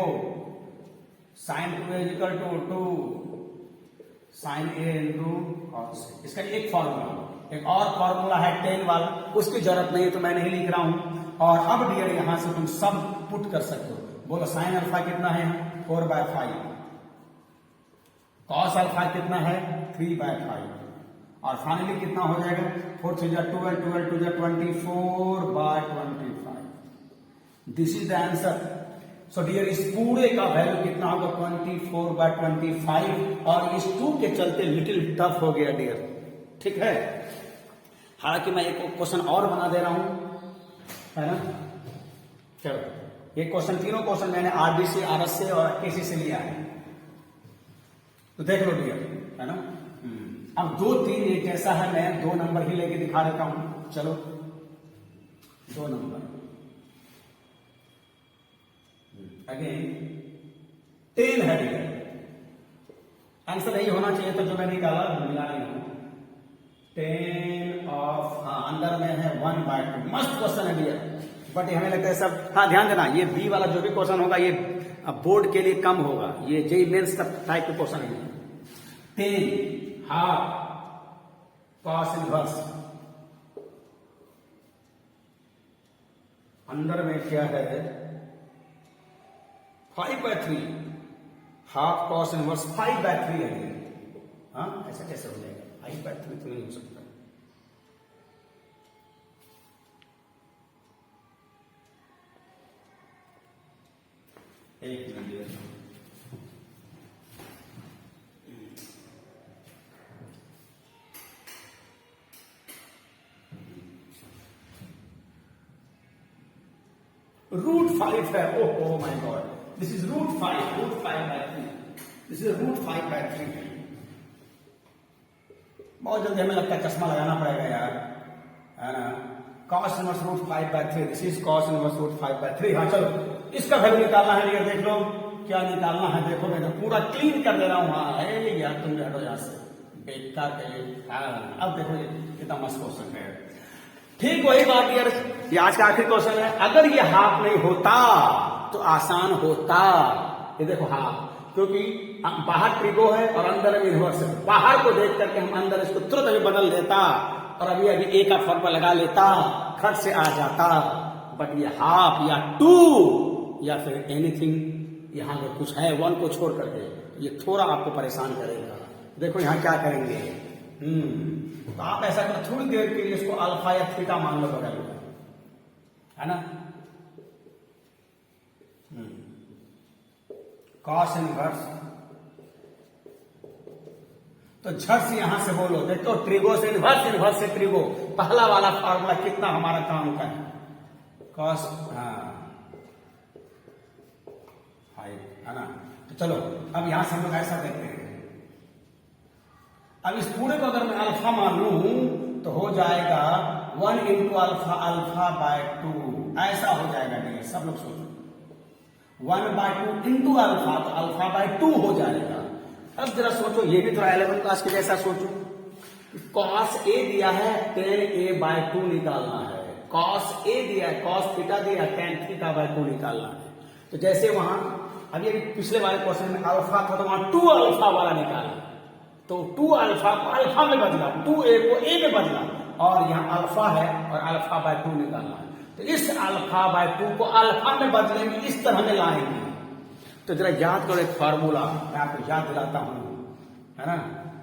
[SPEAKER 1] sine 2a is equal to 2 sine a into cos. इसका एक फॉर्मूला, एक और फॉर्मूला है टेन वाला, उसकी जरूरत नहीं है तो मैं नहीं लिख रहा हूं। और अब डियर यहां से तुम सब पुट कर सकते हो, बोलो साइन अल्फा कितना है, 4 बाय 5, कॉस अल्फा कितना है, 3 बाय 5, और फाइनली कितना हो जाएगा, 4 3 जा 12, 12 2 जा 24 by 25। This is the answer. So dear इस पूरे का वैल्यू कितना होगा, 24 बाय 25, और इस 2 के चलते लिटिल टफ हो गया डियर, ठीक है। हालांकि मैं एक क्वेश्चन और बना दे रहा हूं, है ना, चलो ये क्वेश्चन, तीनों क्वेश्चन मैंने आरबी से, आरएस से और केसी से लिया है, तो देख लो डियर, है ना। अब 2 3 एक ऐसा है, मैं 2 नंबर ही लेके दिखा देता हूं, चलो 2 नंबर अगेन 10 है डियर, आंसर यही होना चाहिए, तो जो मैं निकाला मिला नहीं हूं, 10 ऑफ, हाँ अंदर में है 1 बाय 2, मस्त क्वेश्चन है डियर, बट हमें लगता है सब, हाँ ध्यान देना, ये बी वाला जो भी क्वेश्चन होगा ये बोर्ड के लिए कम होगा, ये जेई मेंस का टाइप के क्वेश्चन है। 10 हाफ कॉस इनवर्स अंदर में क्या है 5/3 हाफ कॉस इनवर्स 5/3 है। हाँ ऐसा कैसे हो जाएगा? 5/3 तो नहीं हो सकता। एक मिनट, √5 है। Oh my God, this is √5/3। This is √5/3। बहुत जल्दी हमें लगता है चश्मा लगाना पड़ेगा यार, है ना। Cos inverse √5/3, this is cos inverse √5/3। हाँ चलो, इसका वैल्यू निकालना है। ये देख लो क्या निकालना है। देखो मैं तो पूरा क्लीन कर दे रहा हूँ। हाँ है यार, तुम हटो यहाँ से, बेकार के। हाँ अब देखो ये कितना मस्त क्वेश्चन है। ठीक वही बात यार, ये आज का आखिरी क्वेश्चन है। अगर ये हाफ नहीं होता तो आसान होता। ये देखो हाफ, क्योंकि बाहर ट्रिगो है और अंदर में इनवर्स है। बाहर को देख करके हम अंदर इसको तुरंत अभी बदल देता और अभी ए का फॉर्मूला लगा लेता, खट से आ जाता। बट ये हाफ या 2 या फिर एनीथिंग, यहाँ पर कुछ है 1 को छोड़ करके, ये थोड़ा आपको परेशान करेगा। देखो यहाँ क्या करेंगे। तो आप ऐसा करो, थोड़ी देर के लिए इसको अल्फा या थीटा मान लो बगल में, है ना। कॉस इनवर्स, तो झट से यहां से बोलो। देखो ट्रिगो से इनवर्स, इनवर्स से ट्रिगो, पहला वाला फार्मूला कितना हमारा काम का है। कॉस, है ना। तो चलो अब यहां से हम लोग ऐसा देखते हैं। अब इस पूरे को अगर मैं अल्फा मान लू तो हो जाएगा 1 × α/2, ऐसा हो जाएगा। नहीं सब लोग सोचो, 1/2 × अल्फा, तो α/2 हो जाएगा। अब जरा सोचो, ये भी थोड़ा 11 क्लास के जैसा सोचो। कॉस ए दिया है, tan a/2 निकालना है। कॉस ए दिया है, कॉस थीटा दिया है, tan θ/2 निकालना है। तो जैसे वहां अभी पिछले वाले क्वेश्चन में अल्फा था तो वहां 2 अल्फा वाला निकाला, तो 2 अल्फा को अल्फा में बदला, 2a को a में बदला, और यहाँ अल्फा है और α/2 निकालना है। तो इस α/2 को अल्फा में बदलेंगे, इस तरह में लाएंगे। तो जरा याद करो एक फार्मूला, मैं आपको याद दिलाता हूं, है ना।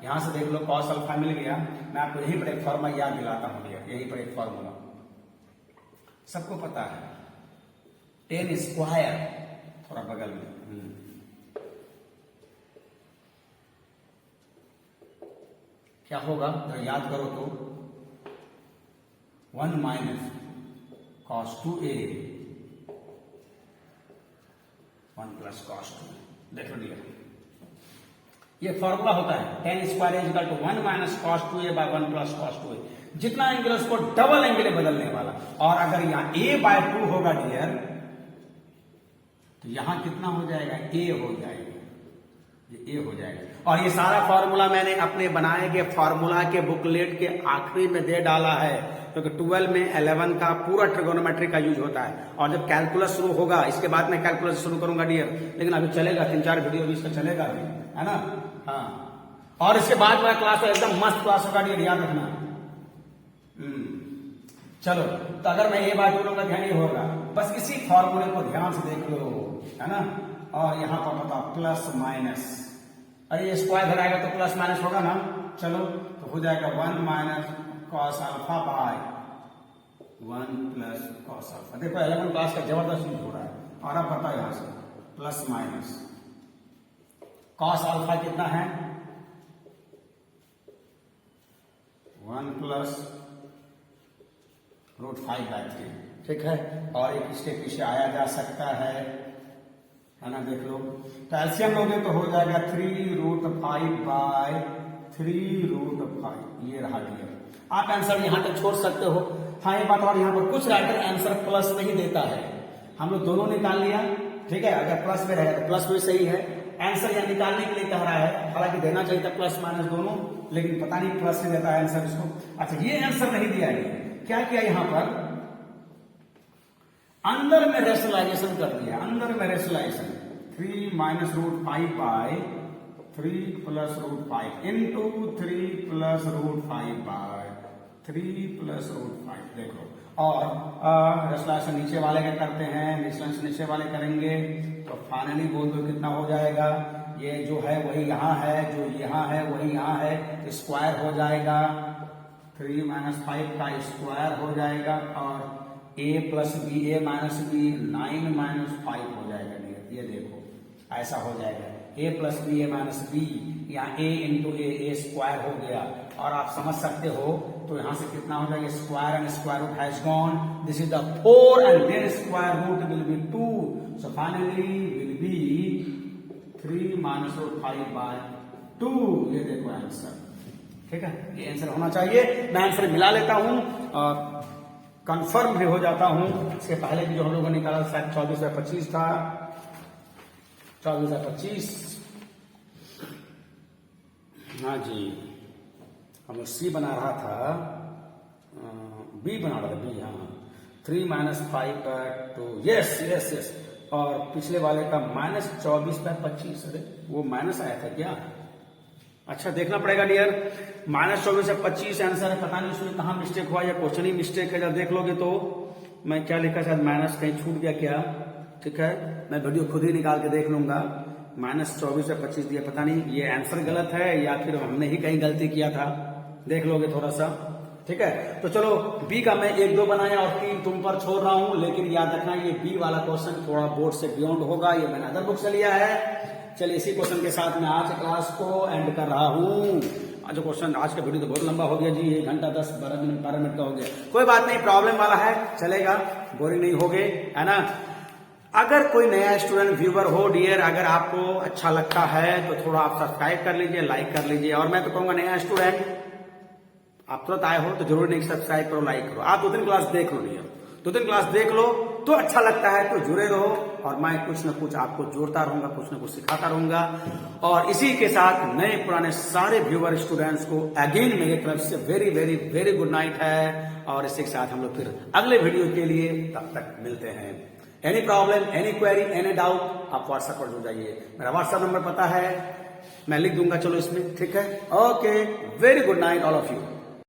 [SPEAKER 1] यहां से देख लो कॉस अल्फा मिल गया, मैं आपको यहीं पर एक फार्मूला याद दिलाता हूं। यहीं पर एक फार्मूला सबको पता है, tan स्क्वायर, थोड़ा बगल में, क्या होगा जरा याद करो तो 1 - cos 2a 1 + cos 2। देखो दिया, ये फॉर्मूला होता है tan square is equal to 1 - cos 2a / 1 + cos 2a। जितना एंगल उसको डबल एंगल बदलने वाला। और अगर यहाँ a/2 होगा डियर, तो यहां कितना हो जाएगा, a हो जाएगा, ये a हो जाएगा। और ये सारा फॉर्मूला मैंने अपने बनाए गए फॉर्मूला के बुकलेट के आखिरी में दे डाला है, क्योंकि 12 में 11 का पूरा ट्रिगोनोमेट्री का यूज होता है। और जब कैलकुलस शुरू होगा, इसके बाद मैं कैलकुलस शुरू करूंगा डियर, लेकिन अभी चलेगा 3-4 वीडियो भी इसका चलेगा अभी, है ना। हाँ, और इसके बाद मेरा क्लास एकदम मस्त क्लास होगा डियर, याद रखना। चलो, तो अगर मैं a/2 लूंगा ध्यान ये होगा, बस इसी फॉर्मूले को ध्यान से देख लो, है ना। और यहां पर बताओ प्लस माइनस, अरे ये स्क्वायर घर आएगा तो प्लस माइनस होगा ना। चलो तो हो जाएगा 1 - cos α/1 + cos α। देखो 11 क्लास का जबरदस्त यूज हो रहा है। और अब बताओ यहां से प्लस माइनस cos α कितना है, 1 + √5/3, ठीक है। और एक इसके पीछे आया जा सकता है ना। देख लो, तो एलसीएम लोगे तो हो जाएगा 3√5/3√5, ये रहा दिया। आप आंसर यहां तक छोड़ सकते हो। हाँ ये बात, और यहां पर कुछ राइटर आंसर प्लस में ही देता है। हम लोग दोनों निकाल लिया, ठीक है। अगर प्लस में रहे तो प्लस में सही है। आंसर यहां निकालने के लिए कह रहा है, हालांकि देना चाहिए था प्लस माइनस दोनों, लेकिन पता नहीं प्लस में देता है आंसर इसको। अच्छा, ये आंसर नहीं दिया है, क्या किया यहां पर, अंदर में रेशनलाइजेशन कर दिया। अंदर में रेशनलाइजेशन 3 - √5/3 + √5 × 3 + √5/3 3+√5 देख लो। और रसला से नीचे वाले क्या करते हैं, निचला से नीचे वाले करेंगे तो फाइनली बोल दो कितना हो जाएगा। ये जो है वही यहाँ है, जो यहाँ है वही यहाँ है, स्क्वायर हो जाएगा। 3 - 5 का स्क्वायर हो जाएगा और a + b, a - b 9 - 5 हो जाएगा। ये देखो ऐसा हो जाएगा, a + b, a - b, यहाँ a × a स्क्वायर हो गया। और आप समझ सकते हो तो यहां से कितना हो जाएगा, square and square root has gone, this is the 4 and there square root will be 2, so finally will be 3 - √5/2। ये देखो आंसर, ठीक है, ये आंसर होना चाहिए। मैं आंसर मिला लेता हूं और कंफर्म भी हो जाता हूं। इसके पहले भी जो हम लोगों ने निकाला शायद 24/25 था, 24/25। हाँ जी, हम सी बना रहा था, बी बना रहा था, बी, हाँ, 3 - 5/2, यस यस यस। और पिछले वाले का -24/25, अरे वो माइनस आया था क्या? अच्छा देखना पड़ेगा डियर, -24/25 आंसर है। पता नहीं उसमें कहाँ मिस्टेक हुआ या क्वेश्चन ही मिस्टेक है। जब देख लोगे तो मैं क्या लिखा, शायद माइनस कहीं छूट गया क्या? ठीक है, मैं वीडियो खुद ही निकाल के देख लूंगा। -24/25 दिया, पता नहीं ये आंसर गलत है या फिर हमने ही कहीं गलती किया था, देख लोगे थोड़ा सा, ठीक है। तो चलो बी का मैं 1, 2 बनाया और 3 तुम पर छोड़ रहा हूं, लेकिन याद रखना ये बी वाला क्वेश्चन थोड़ा बोर्ड से बियॉन्ड होगा, ये मैंने अदर बुक से लिया है। चलिए इसी क्वेश्चन के साथ मैं आज क्लास को एंड कर रहा हूं। आज क्वेश्चन, आज का वीडियो तो बहुत लंबा हो गया जी, 1 घंटा 10-12 मिनट का हो गया। कोई बात नहीं, प्रॉब्लम वाला है, चलेगा, बोरिंग नहीं हो गए, है ना। अगर कोई नया स्टूडेंट व्यूवर हो डियर, अगर आपको अच्छा लगता है तो थोड़ा आप सब्सक्राइब कर लीजिए, लाइक कर लीजिए। और मैं तो कहूंगा नया स्टूडेंट आप तुरंत आए हो तो जरूर नहीं सब्सक्राइब करो, लाइक करो। आप 2-3 क्लास देख लो डियर, 2-3 क्लास देख लो तो अच्छा लगता है तो जुड़े रहो और मैं कुछ न कुछ आपको जोड़ता रहूंगा, कुछ न कुछ सिखाता रहूंगा। और इसी के साथ नए पुराने सारे व्यूवर स्टूडेंट्स को अगेन मेरे तरफ से very very very good night है। और इसी के साथ हम लोग फिर अगले वीडियो के लिए तब तक मिलते हैं। Any problem, any query, any doubt, आप व्हाट्सएप पर जुड़ जाइए। मेरा व्हाट्सएप नंबर पता है, मैं लिख दूंगा, चलो इसमें, ठीक है। Okay, very good night all of you.